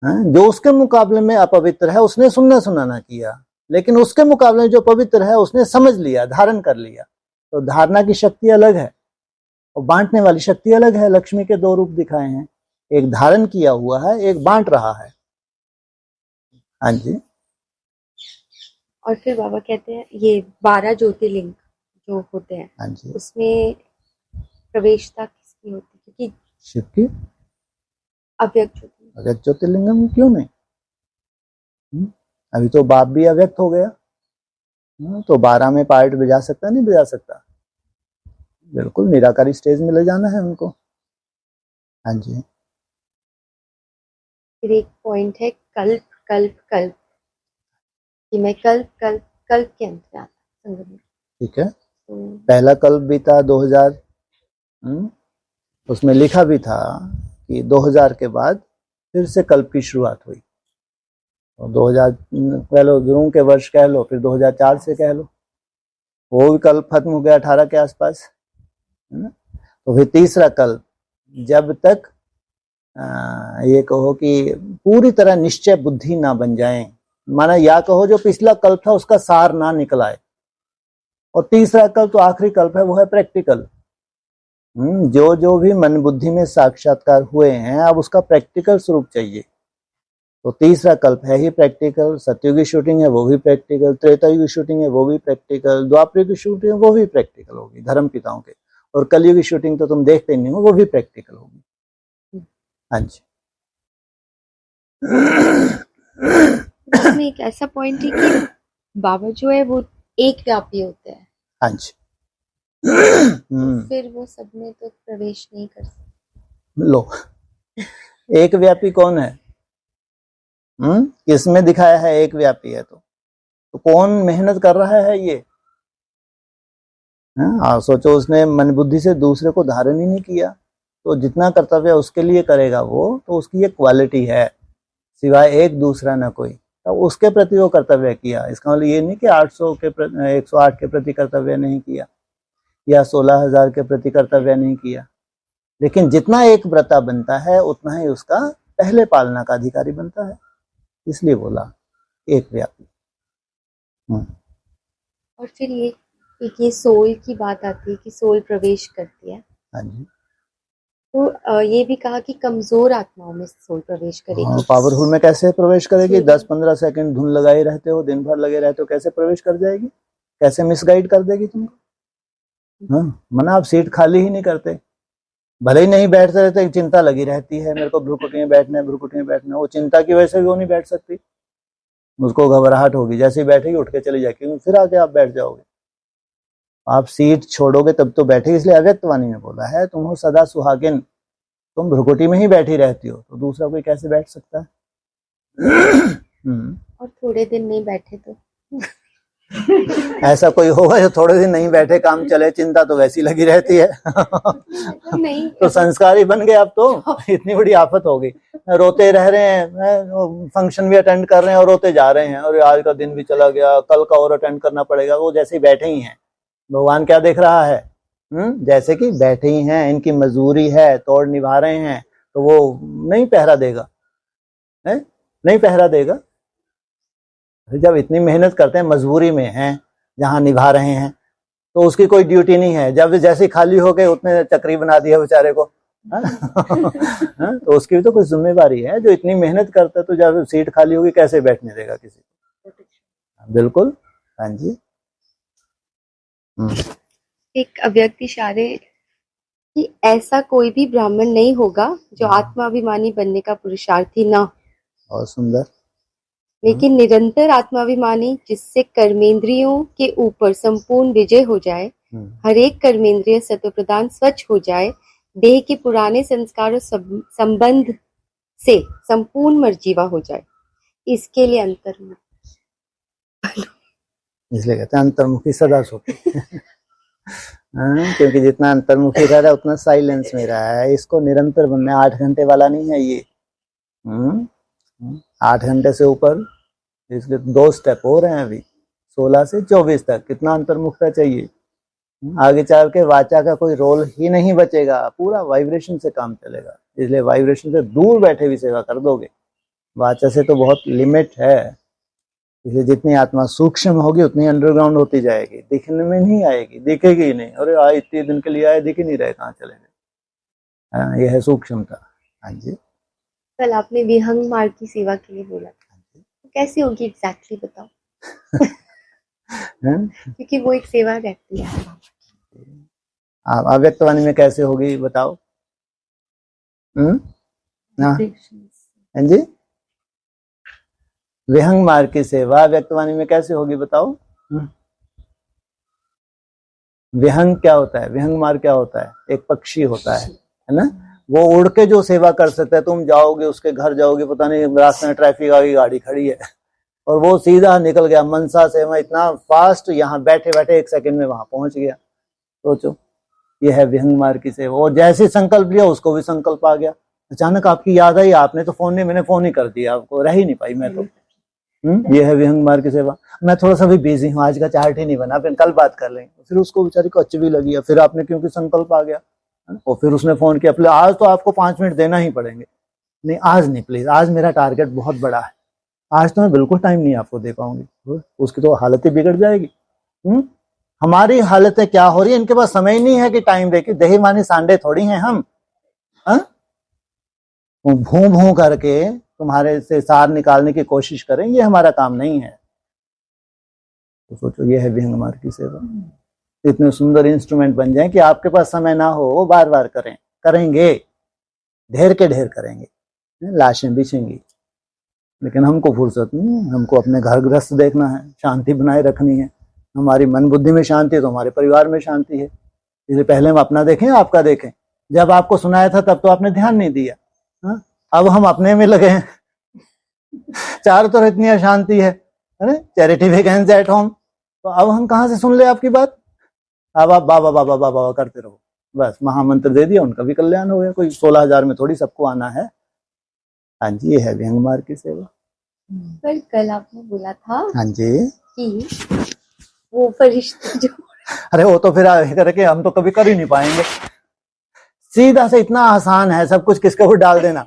जो उसके मुकाबले में अपवित्र है उसने सुनना सुनाना किया, लेकिन उसके मुकाबले में जो पवित्र है उसने समझ लिया, धारण कर लिया। तो धारणा की शक्ति अलग है और बांटने वाली शक्ति अलग है। लक्ष्मी के दो रूप दिखाए हैं, एक धारण किया हुआ है, एक बांट रहा है। हाँ जी। और फिर बाबा कहते हैं ये 12 ज्योतिर्लिंग जो होते हैं, हाँ जी, उसमें प्रवेशता किसकी होती है? क्योंकि शिव की अव्यक्त ज्योतिर्लिंगम, क्यों नहीं? अभी तो बाप भी अव्यक्त हो गया, तो 12 में पार्ट बजा सकता नहीं बजा सकता? बिल्कुल निराकारी स्टेज में ले जाना है उनको। हाँ जी। फिर एक पॉइंट है कल्प कल्प कल्प, कि मैं कल्प कल्प कल्प के अंत में आता संगम में। ठीक है। पहला कल्प भी था 2000, उसमें लिखा भी था कि 2000 के बाद फिर से कल्प की शुरुआत हुई। और 2000 कह लो, ध्रुव के वर्ष कह लो, फिर 2004 से कह लो, वो भी कल्प खत्म हो गया 18 के आसपास, है ना। तो फिर तीसरा कल्प, जब तक ये कहो कि पूरी तरह निश्चय बुद्धि ना बन जाए, माना या कहो जो पिछला कल्प था उसका सार ना निकल आए, और तीसरा कल्प तो आखिरी कल्प है, वो है प्रैक्टिकल। जो भी मन बुद्धि में साक्षात्कार हुए हैं, अब उसका प्रैक्टिकल स्वरूप चाहिए। तो तीसरा कल्प है ही प्रैक्टिकल। सतयुग की शूटिंग है वो भी प्रैक्टिकल, त्रेता युग की शूटिंग है वो भी प्रैक्टिकल, द्वापर की शूटिंग है वो भी प्रैक्टिकल होगी धर्म पिताओं के, और कलयुग की शूटिंग तो तुम देखते नहीं हो, वो भी प्रैक्टिकल होगी। हाँ जी। इसमें एक ऐसा पॉइंट है कि बाबा जो है वो एक व्यापी होते हैं। हाँ जी। फिर वो सब में तो प्रवेश नहीं कर सकते। लो, एक व्यापी कौन है? किसमें दिखाया है एक व्यापी है? तो कौन मेहनत कर रहा है ये? सोचो, उसने मन बुद्धि से दूसरे को धारण ही नहीं किया, तो जितना कर्तव्य उसके लिए करेगा वो, तो उसकी ये क्वालिटी है, सिवाय एक दूसरा न कोई। तो उसके प्रति वो कर्तव्य किया। इसका मतलब ये नहीं कि 108 के प्रति कर्तव्य नहीं किया, या 16,000 के प्रति कर्तव्य नहीं किया, लेकिन जितना एक व्रता बनता है उतना ही उसका पहले पालना का अधिकारी बनता है, इसलिए बोला एक व्यापी। और फिर ये सोल की बात आती है कि सोल प्रवेश करती है। हाँ जी। तो ये भी कहा कि कमजोर आत्माओं में सोल प्रवेश करेगी। पावरफुल में कैसे प्रवेश करेगी? 10-15 सेकंड धुन लगाए रहते हो, दिन भर लगे रहते हो, कैसे प्रवेश कर जाएगी? कैसे मिसगाइड कर देगी तुमको? मना आप सीट खाली ही नहीं करते, भले ही नहीं बैठते रहते, चिंता लगी रहती है, मेरे को भ्रुकुटी में बैठना है, भ्रुकुटी में बैठना है। वो चिंता की वजह से भी वो नहीं बैठ सकती, उसको घबराहट होगी, जैसे ही बैठेगी उठ के चली जाएगी, फिर आके आप बैठ जाओगे। आप सीट छोड़ोगे तब तो बैठेगी, इसलिए अव्यक्त वाणी में बोला है तुम हो सदा सुहागिन, तुम भ्रुकुटी में ही बैठी रहती हो, तो दूसरा कोई कैसे बैठ सकता है? और थोड़े दिन नहीं बैठे तो ऐसा कोई होगा जो थोड़े दिन नहीं बैठे, काम चले, चिंता तो वैसी लगी रहती है। नहीं तो संस्कारी बन गए अब तो, इतनी बड़ी आफत हो गई, रोते रह रहे हैं, फंक्शन भी अटेंड कर रहे हैं और रोते जा रहे हैं, और आज का दिन भी चला गया, कल का और अटेंड करना पड़ेगा। वो जैसे ही बैठे ही हैं, भगवान क्या देख रहा है? जैसे कि बैठे ही हैं, इनकी मजदूरी है, तोड़ निभा रहे हैं, तो वो नहीं पहरा देगा, नहीं पहरा देगा। जब इतनी मेहनत करते हैं, मजबूरी में हैं, जहां निभा रहे हैं, तो उसकी कोई ड्यूटी नहीं है। जब जैसे खाली हो गए उतने चक्री बना दिया बेचारे को, तो उसकी भी तो कुछ जिम्मेवारी है। जो इतनी मेहनत करता है, तो जब सीट खाली होगी कैसे बैठने देगा किसी को? बिल्कुल। हाँ जी। एक अव्यक्त इशारे कि ऐसा कोई भी ब्राह्मण नहीं होगा जो आत्माभिमानी बनने का पुरुषार्थी ना हो। और सुंदर। लेकिन निरंतर आत्माभिमानी, जिससे कर्मेंद्रियों के ऊपर संपूर्ण विजय हो जाए, हर एक कर्मेंद्रिय सत्व प्रदान स्वच्छ हो जाए, देह के पुराने संस्कार और संबंध से संपूर्ण मर्जीवा हो जाए, इसके लिए अंतर्मुख, इसलिए कहते हैं अंतर्मुखी सदा सोते। क्योंकि जितना अंतर्मुखी रह रहा है उतना साइलेंस में रहा है। इसको निरंतर बनना है, 8 घंटे वाला नहीं है ये। 8 घंटे से ऊपर, इसलिए 2 स्टेप हो रहे हैं अभी, 16 से 24 तक। कितना अंतर्मुखता चाहिए? आगे चल के वाचा का कोई रोल ही नहीं बचेगा, पूरा वाइब्रेशन से काम चलेगा। इसलिए वाइब्रेशन से दूर बैठे भी सेवा कर दोगे, वाचा से तो बहुत लिमिट है। इसलिए जितनी आत्मा सूक्ष्म होगी उतनी अंडरग्राउंड होती जाएगी, दिखने में नहीं आएगी, दिखेगी ही नहीं। अरे आए इतने दिन के लिए आए, दिख ही नहीं रहे, कहाँ चले गए। यह है सूक्ष्मता। हाँ जी। कल आपने विहंग मार्ग की सेवा के लिए बोला था, तो कैसी होगी एग्जैक्टली बताओ? क्योंकि वो एक सेवा रहती है। अव्यक्त वाणी में कैसे होगी बताओ? हाँ जी। विहंग मार्ग की सेवा अव्यक्त वाणी में कैसे होगी बताओ? विहंग क्या होता है? विहंग मार्ग क्या होता है? एक पक्षी होता है ना, वो उड़ के जो सेवा कर सकता है। तुम जाओगे उसके घर जाओगे, पता नहीं रास्ते में ट्रैफिक आ गई, गाड़ी खड़ी है, और वो सीधा निकल गया मनसा से, वहां इतना फास्ट, यहाँ बैठे बैठे 1 सेकंड में वहां पहुंच गया। सोचो, ये है विहंग मार्ग की सेवा। और जैसे संकल्प लिया उसको भी संकल्प आ गया। अचानक आपकी याद आई, आपने तो फोन नहीं, मैंने फोन ही कर दिया आपको, रह ही नहीं पाई मैं तो। ये है विहंग मार्ग की सेवा। मैं थोड़ा सा भी बिजी हूँ, आज का चार्ट ही नहीं बना, फिर कल बात कर लेंगे। फिर उसको बेचारी को अच्छी भी लगी है, फिर आपने क्योंकि संकल्प आ गया, और फिर उसने फोन किया, आज तो आपको 5 मिनट देना ही पड़ेंगे। नहीं आज नहीं प्लीज, आज मेरा टारगेट बहुत बड़ा है, आज तो मैं बिल्कुल टाइम नहीं आपको दे पाऊंगी। उसकी तो हालत ही बिगड़ जाएगी। हमारी हालतें क्या हो रही है, इनके पास समय ही नहीं है कि टाइम दे के। दही मानी सांडे थोड़ी हैं हम, भू भू करके तुम्हारे से सार निकालने की कोशिश करें, ये हमारा काम नहीं है। तो सोचो, ये है विहंग मार्ग की सेवा। इतने सुंदर इंस्ट्रूमेंट बन जाएं कि आपके पास समय ना हो, वो बार बार करेंगे, ढेर के ढेर करेंगे, लाशें बिछेंगी। लेकिन हमको फुर्सत नहीं है, हमको अपने घर गृहस्थ देखना है, शांति बनाए रखनी है। हमारी मन बुद्धि में शांति है तो हमारे परिवार में शांति है। इसलिए पहले हम अपना देखें, आपका देखें। जब आपको सुनाया था तब तो आपने ध्यान नहीं दिया, अब हम अपने में लगे हैं। चारों तरफ इतनी अशांति है ना, चैरिटी बिगिंस एट होम। तो अब हम कहाँ से सुन ले आपकी बात? अब आप बाबा बाबा बाबा बाबा करते रहो, बस महामंत्र दे दिया, उनका भी कल्याण हो गया। कोई 16,000 में थोड़ी सबको आना है। हाँ जी, ये है विहंग मार्ग की सेवा। पर कल आपने बोला था हाँ जी कि वो फरिश्ते जो, अरे वो तो फिर आगे करके हम तो कभी कर ही नहीं पाएंगे। सीधा से इतना आसान है सब कुछ किसके ऊपर डाल देना।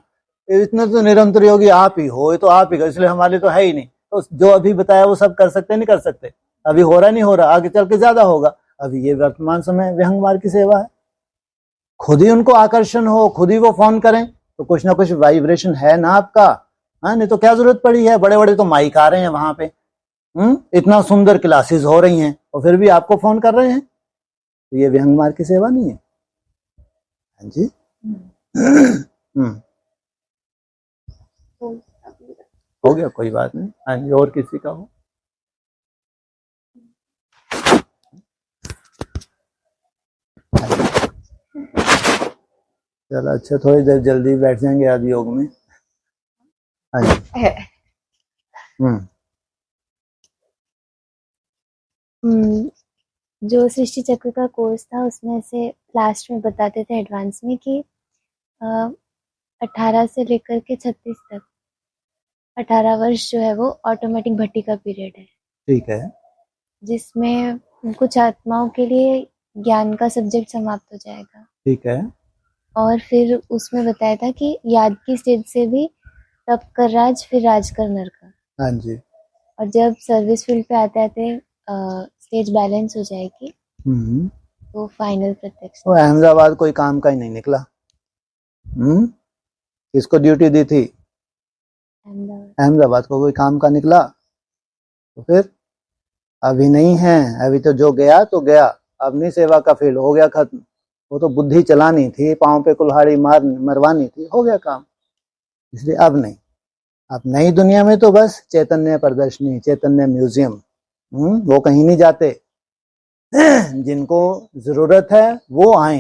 इतना तो निरंतर योगी आप ही हो, तो आप ही का, इसलिए हमारे तो है ही नहीं। तो जो अभी बताया वो सब कर सकते नहीं कर सकते, अभी हो रहा नहीं हो रहा, आगे चल के ज्यादा होगा। अभी ये वर्तमान समय विहंग मार्ग की सेवा है। खुद ही उनको आकर्षण हो, खुद ही वो फोन करें, तो कुछ ना कुछ वाइब्रेशन है ना आपका। हाँ, नहीं तो क्या जरूरत पड़ी है। बड़े बड़े तो माइक आ रहे हैं वहां पे, इतना सुंदर क्लासेस हो रही हैं, और फिर भी आपको फोन कर रहे हैं। तो ये विहंग मार्ग की सेवा नहीं है। हाँ जी। हो गया, कोई बात नहीं। हाँ जी, और किसी का हो? चलो अच्छा, थोड़ी देर जल्दी बैठ जाएंगे आदि योग में। हाँ जी। जो सृष्टि चक्र का कोर्स था उसमें से लास्ट में बताते थे एडवांस में कि 18 से लेकर के 36 तक 18 वर्ष जो है वो ऑटोमेटिक भट्टी का पीरियड है। ठीक है। जिसमें कुछ आत्माओं के लिए ज्ञान का सब्जेक्ट समाप्त हो जाएगा। ठीक है। और फिर उसमें बताया था कि याद की स्टेज से भी तप कर राज, फिर राज कर नर का। हाँ जी। और जब सर्विस फील्ड पे आते आते स्टेज बैलेंस हो जाएगी तो फाइनल प्रत्यक्ष। वो अहमदाबाद कोई काम का ही नहीं निकला। किसको ड्यूटी दी थी? अहमदाबाद को कोई काम का निकला? तो फिर अभी नहीं है, अभी तो जो गया तो गया, अब नहीं सेवा का फील्ड, हो गया खत्म। वो तो बुद्धि चलानी थी, पांव पे कुल्हाड़ी मरवानी थी, हो गया काम। इसलिए अब नहीं। अब नई दुनिया में तो बस चैतन्य प्रदर्शनी, चैतन्य म्यूजियम, वो कहीं नहीं जाते। जिनको जरूरत है वो आए,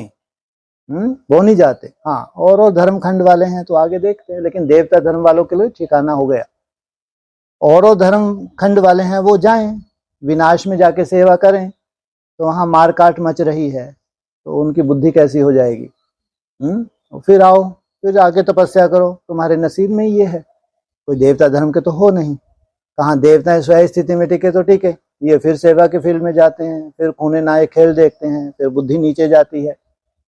वो नहीं जाते। हाँ, और धर्म खंड वाले हैं तो आगे देखते हैं, लेकिन देवता धर्म वालों के लिए ठिकाना हो गया। और धर्म खंड वाले हैं वो जाएं, विनाश में जाके सेवा करें। तो वहां मार काट मच रही है, तो उनकी बुद्धि कैसी हो जाएगी। फिर आओ, फिर आके तपस्या करो, तुम्हारे नसीब में ही ये है। कोई देवता धर्म के तो हो नहीं, कहाँ देवता स्वयं स्थिति में टिके तो टिके। ये फिर सेवा के फील्ड में जाते हैं, फिर खूने नाए खेल देखते हैं, फिर बुद्धि नीचे जाती है,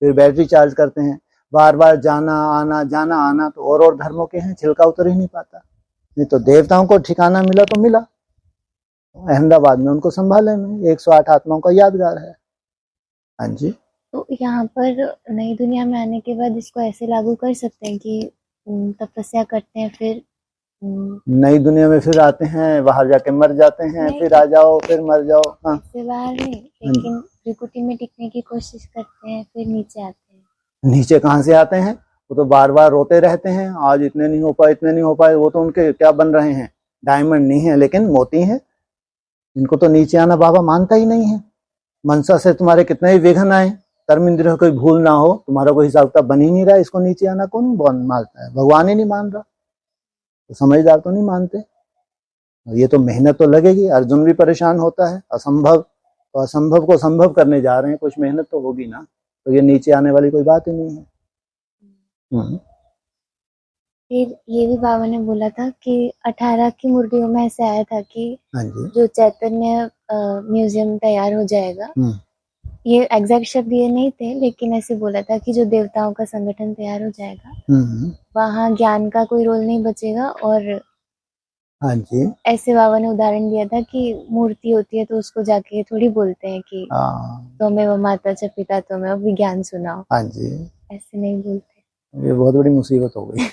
फिर बैटरी चार्ज करते हैं, बार बार जाना आना जाना आना। तो और धर्मों के हैं, छिलका उतर ही नहीं पाता। नहीं तो देवताओं को ठिकाना मिला तो मिला। अहमदाबाद में उनको संभाले में 108 आत्माओं का यादगार है। हाँ जी। तो यहाँ पर नई दुनिया में आने के बाद इसको ऐसे लागू कर सकते हैं कि तपस्या करते हैं, फिर नई दुनिया में फिर आते हैं, बाहर जाके मर जाते हैं, फिर आ जाओ, फिर मर जाओ। हाँ, बाहर नहीं, लेकिन त्रिकुटी में टिकने की कोशिश करते हैं, फिर नीचे आते हैं। नीचे कहाँ से आते हैं? वो तो बार बार रोते रहते हैं, आज इतने नहीं हो पाए, इतने नहीं हो पाए। वो तो उनके क्या बन रहे हैं, डायमंड नहीं है लेकिन मोती है। इनको तो नीचे आना बाबा मानता ही नहीं है। मनसा से तुम्हारे कितने ही विघ्न आए, कर्म इंद्रियों कोई भूल ना हो, तुम्हारा कोई हिसाब किताब बन ही नहीं रहा, इसको नीचे आना कौन मानता है? भगवान ही नहीं मान रहा, तो समझदार तो नहीं मानते। ये तो मेहनत तो लगेगी, अर्जुन भी परेशान होता है, असंभव, तो असंभव को संभव करने जा रहे हैं, कुछ मेहनत तो होगी ना, तो ये नीचे आने वाली कोई बात ही नहीं है। फिर ये भी बाबा ने बोला था कि 18 की मूर्तियों में ऐसे आया था कि हाँ जी, जो चैतन्य म्यूजियम तैयार हो जाएगा, ये एग्जैक्ट शब्द ये नहीं थे, लेकिन ऐसे बोला था कि जो देवताओं का संगठन तैयार हो जाएगा, वहाँ ज्ञान का कोई रोल नहीं बचेगा। और हाँ जी, ऐसे बाबा ने उदाहरण दिया था कि मूर्ति होती है तो उसको जाके थोड़ी बोलते हैं कि तुम्हें वो माता च पिता तुम्हें विज्ञान सुनाओ, हाँ जी, ऐसे नहीं बोलते। ये बहुत बड़ी मुसीबत हो गई।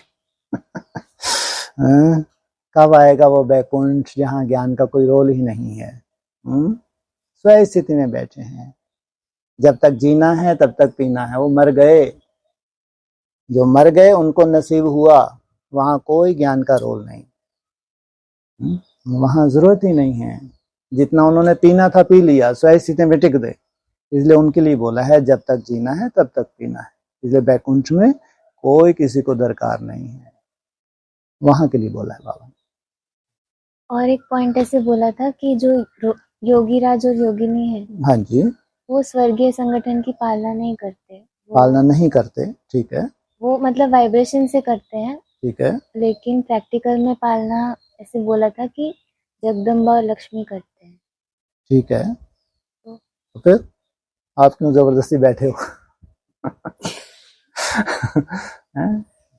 कब आएगा वो बैकुंठ जहाँ ज्ञान का कोई रोल ही नहीं है। स्वयं स्थिति में बैठे हैं, जब तक जीना है तब तक पीना है। वो मर गए, जो मर गए उनको नसीब हुआ, वहां कोई ज्ञान का रोल नहीं, वहां जरूरत ही नहीं है। जितना उन्होंने पीना था पी लिया, स्वयं स्थिति में टिक गए, इसलिए उनके लिए बोला है जब तक जीना है तब तक पीना है। इसलिए बैकुंठ में कोई किसी को दरकार नहीं है, वहां के लिए बोला है बाबा ने। और एक पॉइंट ऐसे बोला था कि जो योगीराज और योगिनी है, हाँ जी, वो स्वर्गीय संगठन की पालना नहीं करते, पालना नहीं करते, ठीक है, वो मतलब वाइब्रेशन से करते हैं, ठीक है, लेकिन प्रैक्टिकल में पालना ऐसे बोला था कि जगदम्बा और लक्ष्मी करते हैं। ठीक है, तो फिर आप क्यों जबरदस्ती बैठे हो?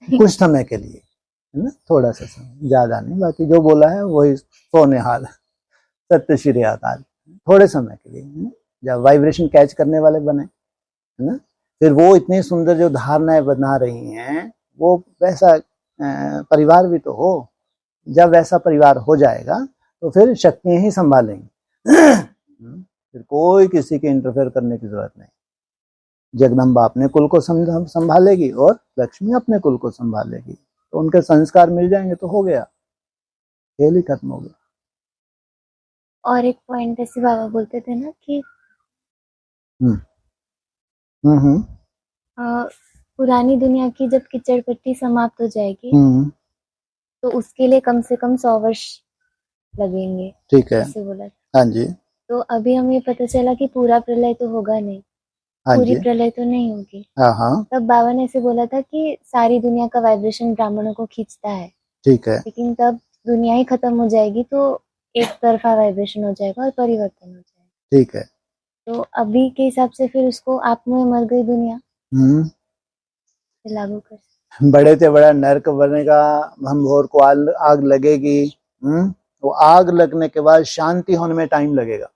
कुछ समय के लिए, है ना, थोड़ा सा समय, ज्यादा नहीं, बाकी जो बोला है वही सोने हाल, सत्य श्री अकाल, थोड़े समय के लिए, है ना, जब वाइब्रेशन कैच करने वाले बने, है ना, फिर वो इतनी सुंदर जो धारणाएं बना रही हैं, वो वैसा परिवार भी तो हो। जब वैसा परिवार हो जाएगा तो फिर शक्तियां ही संभालेंगी, फिर कोई किसी के इंटरफेयर करने की जरूरत नहीं। जगदम्बा अपने कुल को संभालेगी और लक्ष्मी अपने कुल को संभालेगी, तो उनके संस्कार मिल जाएंगे तो हो गया, खेल ही खत्म हो गया। और एक पॉइंट ऐसे बाबा बोलते थे ना कि पुरानी दुनिया की जब कीचड़ पट्टी समाप्त हो जाएगी, तो उसके लिए कम से कम 100 वर्ष लगेंगे, ठीक है, ऐसे बोला था। हाँ जी, तो अभी हमें पता चला कि पूरा प्रलय तो होगा नहीं, हाँ पूरी जी, प्रलय तो नहीं होगी। हाँ, तब बाबा ने ऐसे बोला था कि सारी दुनिया का वाइब्रेशन ब्राह्मणों को खींचता है, ठीक है, लेकिन तब दुनिया ही खत्म हो जाएगी तो एक तरफा वाइब्रेशन हो जाएगा और परिवर्तन हो जाएगा, ठीक है। तो अभी के हिसाब से फिर उसको आप में मर गई दुनिया लागू कर, बड़े से बड़ा नर्क बनेगा, घमघोर को आग लगेगी, वो आग लगने के बाद शांति होने में टाइम लगेगा,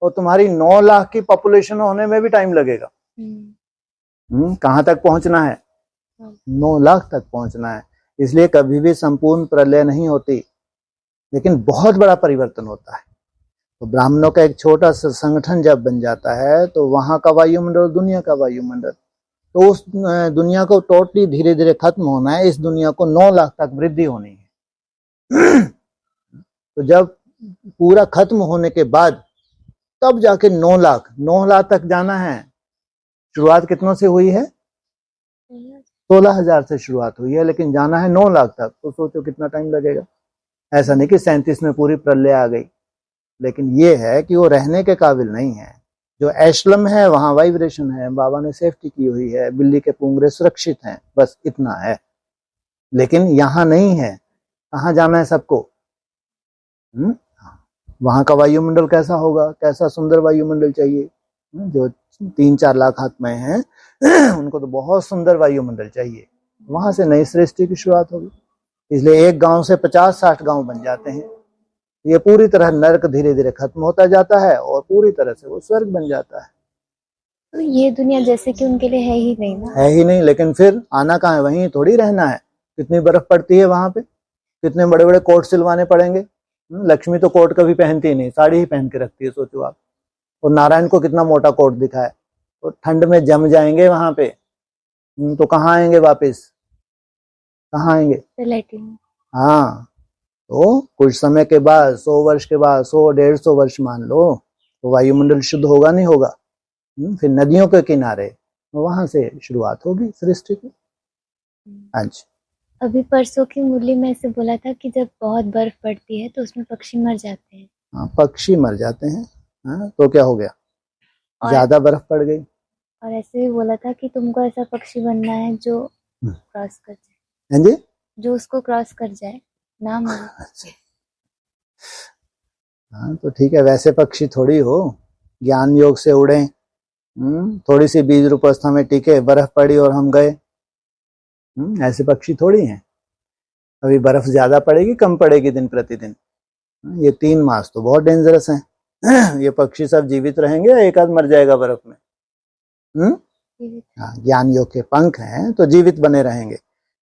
और तुम्हारी 9 लाख की पॉपुलेशन होने में भी टाइम लगेगा। कहाँ तक पहुंचना है? 9 लाख तक पहुंचना है। इसलिए कभी भी संपूर्ण प्रलय नहीं होती, लेकिन बहुत बड़ा परिवर्तन होता है। तो ब्राह्मणों का एक छोटा सा संगठन जब बन जाता है तो वहां का वायुमंडल, दुनिया का वायुमंडल, तो उस दुनिया को टोटली धीरे धीरे खत्म होना है, इस दुनिया को 9 लाख तक वृद्धि होनी है। तो जब पूरा खत्म होने के बाद तब जाके 9 लाख तक जाना है। शुरुआत कितनों से हुई है? 16,000 से शुरुआत हुई है, लेकिन जाना है 9 लाख तक, तो सोचो कितना टाइम लगेगा। ऐसा नहीं कि 37 में पूरी प्रलय आ गई, लेकिन ये है कि वो रहने के काबिल नहीं है। जो एशलम है वहां वाइब्रेशन है, बाबा ने सेफ्टी की हुई है, बिल्ली के पुंगरे सुरक्षित हैं, बस इतना है। लेकिन यहाँ नहीं है, कहाँ जाना है सबको? वहां का वायुमंडल कैसा होगा? कैसा सुंदर वायुमंडल चाहिए। जो 3-4 लाख आत्माएं हैं उनको तो बहुत सुंदर वायुमंडल चाहिए। वहां से नई सृष्टि की शुरुआत होगी। इसलिए एक गांव से 50-60 गांव बन जाते हैं। ये पूरी तरह नर्क धीरे धीरे खत्म होता जाता है और पूरी तरह से वो स्वर्ग बन जाता है। तो ये दुनिया जैसे कि उनके लिए है ही नहीं ना? है ही नहीं, लेकिन फिर आना कहाँ है? वहीं थोड़ी रहना है। कितनी बर्फ पड़ती है वहां पे, कितने बड़े बड़े कोट सिलवाने पड़ेंगे। लक्ष्मी तो कोट कभी पहनती नहीं, साड़ी ही पहन के रखती है, सोचो आप। और नारायण को कितना मोटा कोट दिखा है, तो ठंड में जम जाएंगे वहां पे, तो कहाँ आएंगे वापस? कहाँ आएंगे? हाँ, तो कुछ समय के बाद, 100 वर्ष के बाद, 100-150 वर्ष मान लो, तो वायुमंडल शुद्ध होगा नहीं होगा? फिर नदियों के किनारे वहां से शुरुआत होगी सृष्टि की। हाँ जी। अभी परसों की मुरली में ऐसे बोला था कि जब बहुत बर्फ पड़ती है तो उसमें पक्षी मर जाते हैं। हाँ, पक्षी मर जाते हैं। हाँ, तो क्या हो गया, और ज्यादा बर्फ पड़ गई। और ऐसे भी बोला था कि तुमको ऐसा पक्षी बनना है जो हम्म। क्रॉस कर जाए, हाँ जी, जो उसको क्रॉस कर जाए, ना मरे। अच्छा। हाँ तो ठीक है, वैसे पक्षी थोड़ी हो, ज्ञान योग से उड़े, थोड़ी सी बीज रूप अवस्था में टिके, बर्फ पड़ी और हम गए। ऐसे पक्षी थोड़ी हैं। अभी बर्फ ज्यादा पड़ेगी कम पड़ेगी दिन प्रतिदिन, ये 3 मास तो बहुत डेंजरस हैं। ये पक्षी सब जीवित रहेंगे या एक आध मर जाएगा बर्फ में? हाँ, ज्ञान योग के पंख हैं तो जीवित बने रहेंगे।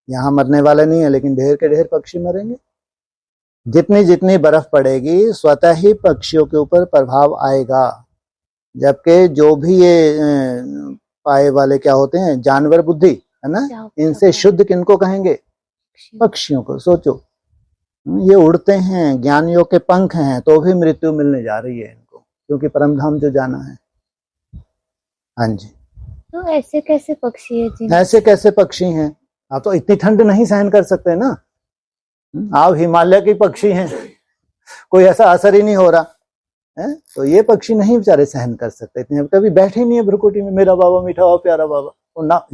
यहाँ मरने वाले नहीं है, लेकिन ढेर के ढेर पक्षी मरेंगे। जितनी जितनी बर्फ पड़ेगी स्वतः ही पक्षियों के ऊपर प्रभाव आएगा। जबकि जो भी ये पाए वाले क्या होते हैं, जानवर बुद्धि है ना, इनसे शुद्ध किनको कहेंगे? पक्षियों को। सोचो, ये उड़ते हैं, ज्ञान योग के पंख हैं, तो भी मृत्यु मिलने जा रही है इनको, क्योंकि परम धाम जो जाना है। हाँ जी, तो ऐसे कैसे पक्षी है जी? ऐसे कैसे पक्षी हैं? आप तो इतनी ठंड नहीं सहन कर सकते ना। आप हिमालय के पक्षी हैं, कोई ऐसा असर ही नहीं हो रहा है, तो ये पक्षी नहीं बेचारे सहन कर सकते इतने। कभी बैठे ही नहीं है भ्रुकुटी में, मेरा बाबा मीठा हुआ प्यारा बाबा, और ना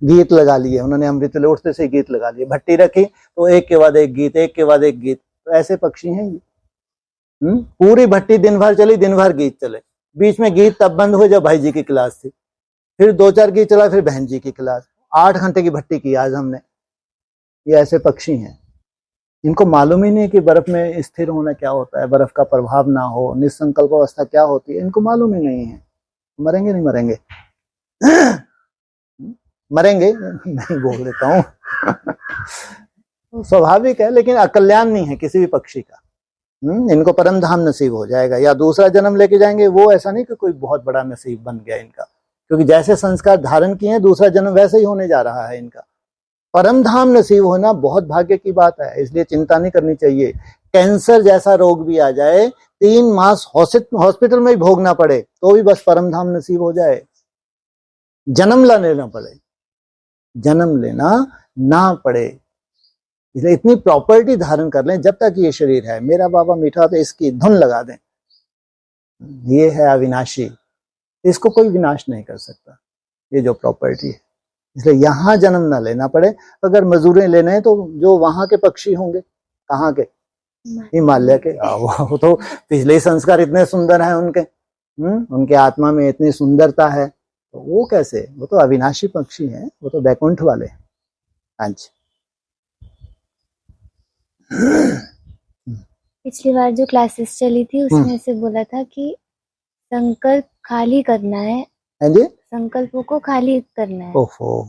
गीत लगा लिए उन्होंने, अमृत ले उठते से गीत लगा लिए, भट्टी रखी तो एक के बाद एक गीत, एक के बाद एक गीत। तो ऐसे पक्षी हैं ये। पूरी भट्टी दिन भर चली, दिन भर गीत चले, बीच में गीत तब बंद हुए जब भाई जी की क्लास थी, फिर 2-4 गीत चला, फिर बहन जी की क्लास। 8 घंटे की भट्टी की आज हमने। ये ऐसे पक्षी हैं, इनको मालूम ही नहीं कि बर्फ में स्थिर होना क्या होता है, बर्फ का प्रभाव ना हो, निसंकल्प अवस्था क्या होती है, इनको मालूम ही नहीं है। मरेंगे नहीं मरेंगे? मरेंगे, नहीं बोल देता हूँ। स्वाभाविक है, लेकिन अकल्याण नहीं है किसी भी पक्षी का। इनको परम धाम नसीब हो जाएगा या दूसरा जन्म लेके जाएंगे, वो ऐसा नहीं कि कोई बहुत बड़ा नसीब बन गया इनका, क्योंकि जैसे संस्कार धारण किए हैं दूसरा जन्म वैसे ही होने जा रहा है इनका। परम धाम नसीब होना बहुत भाग्य की बात है, इसलिए चिंता नहीं करनी चाहिए। कैंसर जैसा रोग भी आ जाए, 3 मास हॉस्पिटल में ही भोगना पड़े, तो भी बस परम धाम नसीब हो जाए। जन्म लेना पड़े, जन्म लेना ना पड़े, इसलिए इतनी प्रॉपर्टी धारण कर लें जब तक ये शरीर है। मेरा बाबा मीठा, तो इसकी धुन लगा दें। ये है अविनाशी, इसको कोई विनाश नहीं कर सकता, ये जो प्रॉपर्टी है। इसलिए यहाँ जन्म ना लेना पड़े। अगर मजदूरें लेने हैं तो जो वहां के पक्षी होंगे, कहाँ के? हिमालय के। वो तो पिछले संस्कार इतने सुंदर हैं उनके, उनके आत्मा में इतनी सुंदरता है, तो वो कैसे? वो तो अविनाशी पक्षी हैं, वो तो बैकुंठ वाले हैं। हाँ जी। पिछली बार जो क्लासेस चली थी उसमें से बोला था कि संकल्प खाली करना है। हाँ जी, संकल्पों को खाली करना है। ओहो,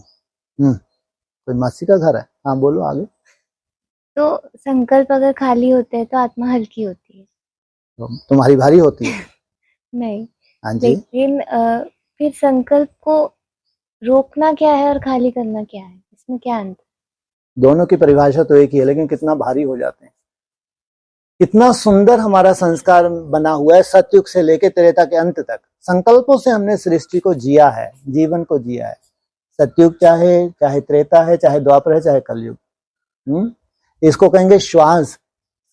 कोई मासी का घर है? हाँ बोलो आगे। तो संकल्प अगर खाली होते हैं तो आत्मा हल्की होती है। तो तुम्हारी भारी होती है? नहीं। हाँ जी। लेकिन फिर संकल्प को रोकना क्या है और खाली करना क्या है, इसमें क्या अंतर? दोनों की परिभाषा तो एक ही है, लेकिन कितना भारी हो जाते हैं। कितना सुंदर हमारा संस्कार बना हुआ है, सतयुग से लेकर त्रेता के अंत तक संकल्पों से हमने सृष्टि को जिया है, जीवन को जिया है। सतयुग चाहे त्रेता है, चाहे द्वापर है, चाहे कलयुग। इसको कहेंगे श्वास।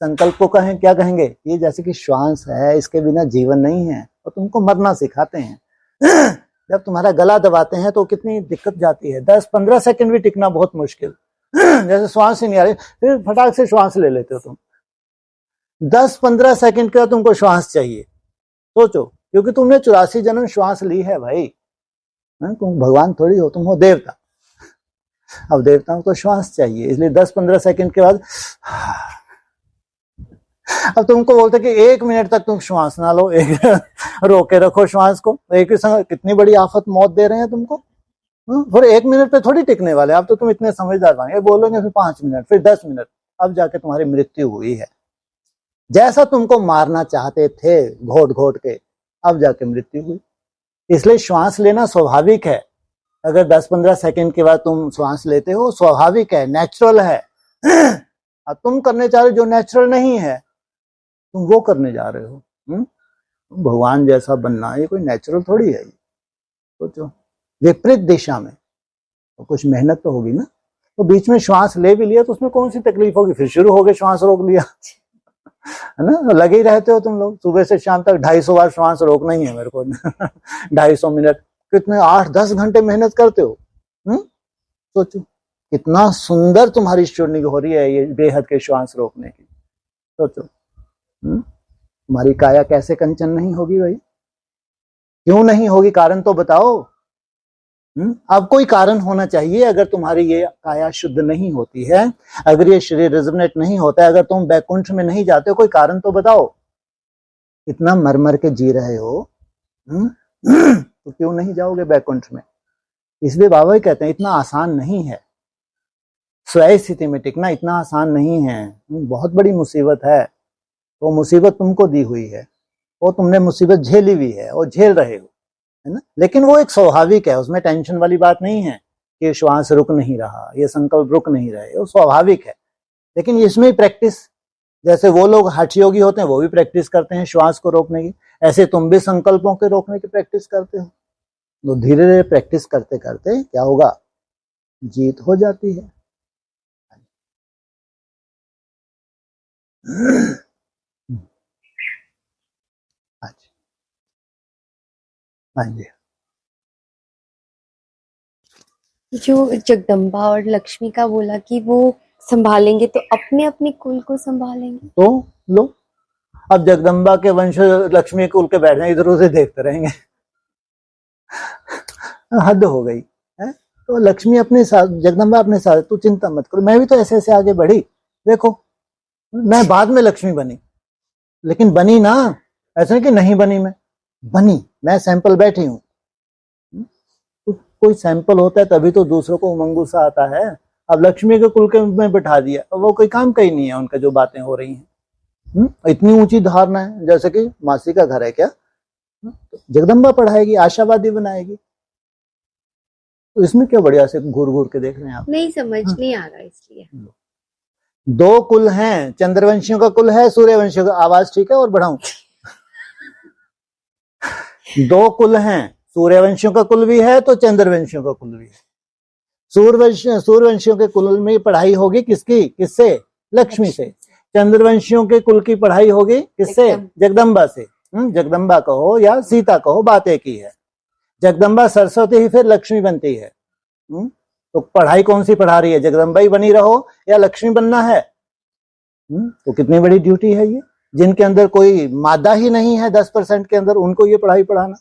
संकल्प को क्या कहेंगे? ये जैसे कि श्वास है, इसके बिना जीवन नहीं है, और तुमको मरना सिखाते हैं। जब तुम्हारा गला दबाते हैं तो कितनी दिक्कत जाती है, 10-15 सेकंड भी टिकना बहुत मुश्किल। जैसे श्वास ही नहीं आ रही, फिर फटाक से श्वास ले लेते हो तुम। 10-15 सेकंड का तुमको श्वास चाहिए। सोचो, क्योंकि तुमने 84 जन्म श्वास ली है भाई। तुम भगवान थोड़ी हो, तुम हो देवता। अब देवताओं को श्वास चाहिए, इसलिए 10-15 सेकंड के बाद अब तुमको बोलते कि 1 मिनट तक तुम श्वास ना लो, रोके रखो श्वास को। एक ही संग कितनी बड़ी आफत, मौत दे रहे हैं तुमको। फिर 1 मिनट पे थोड़ी टिकने वाले। अब तो तुम इतने समझदार बने, बोलोगे फिर 5 मिनट, फिर 10 मिनट, अब जाके तुम्हारी मृत्यु हुई है। जैसा तुमको मारना चाहते थे घोट घोट के, अब जाके मृत्यु हुई। इसलिए श्वास लेना स्वाभाविक है। अगर 10-15 सेकंड के बाद तुम श्वास लेते हो, स्वाभाविक है, नेचुरल है। अब तुम करने चाह रहे हो जो नेचुरल नहीं है, तुम वो करने जा रहे हो। भगवान जैसा बनना ये कोई नेचुरल थोड़ी है। सोचो, विपरीत दिशा में तो कुछ मेहनत तो होगी ना। तो बीच में श्वास ले भी लिया तो उसमें कौन सी तकलीफ होगी, फिर शुरू हो गए श्वास रोक लिया, है ना। लगे ही रहते हो तुम लोग सुबह से शाम तक, 250 बार श्वास रोकना ही है मेरे को 250 मिनट, कितने 8-10 घंटे मेहनत करते हो। सोचो कितना सुंदर तुम्हारी ट्यूनिंग हो रही है ये बेहद के श्वास रोकने की। सोचो तुम्हारी काया कैसे कंचन नहीं होगी भाई, क्यों नहीं होगी, कारण तो बताओ। अब कोई कारण होना चाहिए, अगर तुम्हारी ये काया शुद्ध नहीं होती है, अगर ये शरीर रिजोनेट नहीं होता है, अगर तुम बैकुंठ में नहीं जाते हो, कोई कारण तो बताओ। इतना मर मर के जी रहे हो तो क्यों नहीं जाओगे बैकुंठ में। इसलिए बाबा ही कहते हैं इतना आसान नहीं है, स्वयं स्थिति में टिकना इतना आसान नहीं है, बहुत बड़ी मुसीबत है। वो मुसीबत तुमको दी हुई है, वो तुमने मुसीबत झेली हुई है और झेल रहे हो, है ना। लेकिन वो एक स्वाभाविक है, उसमें टेंशन वाली बात नहीं है कि श्वास रुक नहीं रहा, ये संकल्प रुक नहीं रहे, वो स्वाभाविक है। लेकिन इसमें प्रैक्टिस, जैसे वो लोग हठ योगी होते हैं वो भी प्रैक्टिस करते हैं श्वास को रोकने की, ऐसे तुम भी संकल्पों के रोकने की प्रैक्टिस करते हो। तो धीरे धीरे प्रैक्टिस करते करते क्या होगा, जीत हो जाती है। हाँ जी। जो जगदम्बा और लक्ष्मी का बोला कि वो संभालेंगे, तो अपने अपने कुल को संभालेंगे। तो लो, अब जगदम्बा के वंश लक्ष्मी कुल के बैठ जाए, इधर उधर देखते रहेंगे हद हो गई है। तो लक्ष्मी अपने साथ, जगदम्बा अपने साथ, तू चिंता मत करो। मैं भी तो ऐसे ऐसे आगे बढ़ी, देखो मैं बाद में लक्ष्मी बनी, लेकिन बनी ना, ऐसा कि नहीं बनी, मैं बनी, मैं सैंपल बैठी हूँ। तो कोई सैंपल होता है तभी तो दूसरों को उमंग गुस्सा आता है। अब लक्ष्मी के कुल के में बिठा दिया, अब वो कोई काम का ही नहीं है उनका, जो बातें हो रही हैं। इतनी ऊंची धारणा है, जैसे कि मासी का घर है क्या, जगदम्बा पढ़ाएगी, आशावादी बनाएगी, तो इसमें क्या बढ़िया से घूर घूर के देख रहे हैं आप। नहीं समझ नहीं आ रहा, इसलिए। दो कुल हैं, चंद्रवंशियों का कुल है, सूर्यवंशियों का, आवाज ठीक है और बढ़ाऊं दो कुल हैं, सूर्यवंशियों का कुल भी है तो चंद्रवंशियों का कुल भी है। सूर्यवंशियों के कुल में पढ़ाई होगी किसकी, किससे, लक्ष्मी से। चंद्रवंशियों के कुल की पढ़ाई होगी किससे, जगदम्बा से। जगदम्बा कहो या सीता कहो, बात एक ही है। जगदम्बा सरस्वती ही फिर लक्ष्मी बनती है। तो पढ़ाई कौन सी पढ़ा रही है, जगदम्बा ही बनी रहो या लक्ष्मी बनना है। तो कितनी बड़ी ड्यूटी है ये। जिनके अंदर कोई मादा ही नहीं है 10% के अंदर, उनको ये पढ़ाई पढ़ाना।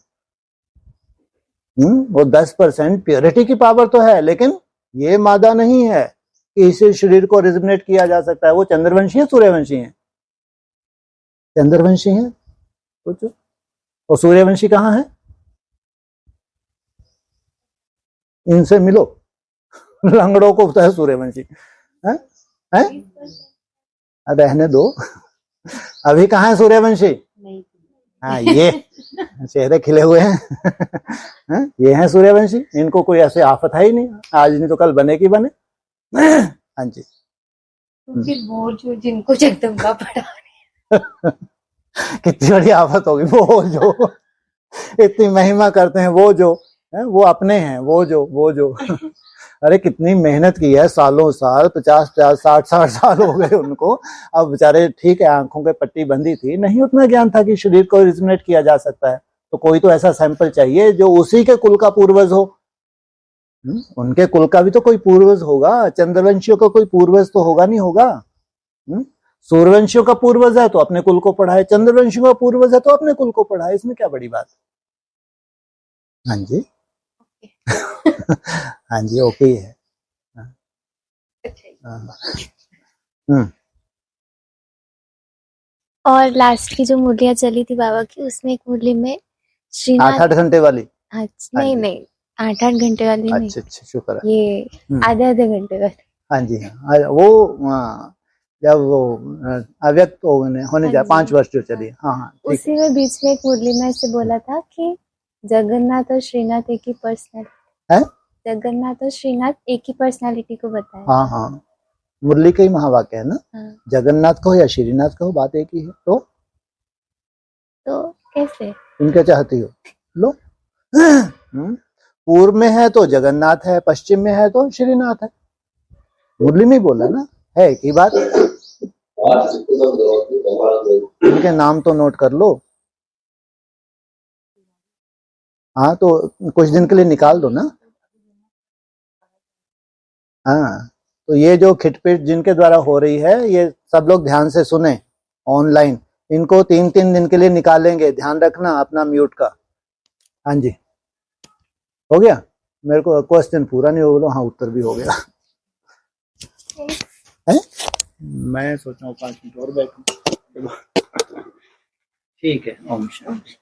वो 10% प्योरिटी की पावर तो है, लेकिन ये मादा नहीं है कि इसे शरीर को रिजनेट किया जा सकता है। वो चंद्रवंशी है, सूर्यवंशी है, चंद्रवंशी है सोचो। और सूर्यवंशी कहाँ है, इनसे मिलो लंगड़ों को होता है सूर्यवंशी है? रहने दो अभी कहाँ है सूर्यवंशी, हाँ ये चेहरे खिले हुए हैं ये हैं सूर्यवंशी। इनको कोई ऐसे आफत है ही नहीं, आज नहीं तो कल बने की बने। हाँ जी। तो फिर वो जो जिनको जगदम्बा पढ़ा कितनी बड़ी आफत होगी। वो जो इतनी महिमा करते हैं, वो जो है वो अपने हैं, वो जो अरे कितनी मेहनत की है, सालों साल, 50-50 60-60 साल हो गए उनको। अब बेचारे ठीक है, आंखों पे पट्टी बंधी थी, नहीं उतना ज्ञान था कि शरीर को रिजनेट किया जा सकता है। तो कोई तो ऐसा सैंपल चाहिए जो उसी के कुल का पूर्वज हो। उनके कुल का भी तो कोई पूर्वज होगा, चंद्रवंशियों का कोई पूर्वज तो होगा, नहीं होगा। सूर्यवंशियों का पूर्वज है तो अपने कुल को पढ़ाए, चंद्रवंशियों का पूर्वज है तो अपने कुल को पढ़ाए, इसमें क्या बड़ी बात। हाँ जी हाँ जी, ओके है। और लास्ट की जो मुरलियां चली थी बाबा की, उसमें एक मुरली में श्रीनाथ 8-8 घंटे वाली, नहीं 8-8 घंटे वाली नहीं, अच्छा शुक्र है, ये आधे घंटे वाली। हाँ जी हाँ, वो जब वो अव्यक्त होने जाए 5 वर्ष जो चली, हाँ उसी में बीच में एक मुरली में ऐसे बोला था कि जगन्नाथ और श्रीनाथ एक ही पर्सनैलिटी है, जगन्नाथ और श्रीनाथ एक ही पर्सनैलिटी को बताया। हाँ मुरली का ही महावाक्य है ना। जगन्नाथ कहो या श्रीनाथ कहो, बात एक ही है। तो कैसे तुम क्या चाहती हो, लो पूर्व में है तो जगन्नाथ है, पश्चिम में है तो श्रीनाथ है। मुरली में ही बोला ना, है की बात। इनके नाम तो नोट कर लो। हाँ तो कुछ दिन के लिए निकाल दो ना। हाँ तो ये जो खिटपिट जिनके द्वारा हो रही है, ये सब लोग ध्यान से सुने ऑनलाइन। इनको 3-3 दिन के लिए निकालेंगे, ध्यान रखना अपना म्यूट का। हाँ जी, हो गया। मेरे को क्वेश्चन पूरा नहीं हो बोलो, हाँ उत्तर भी हो गया है? मैं सोच रहा हूँ 5 मिनट और बैठूं। ठीक है। ओम शांति।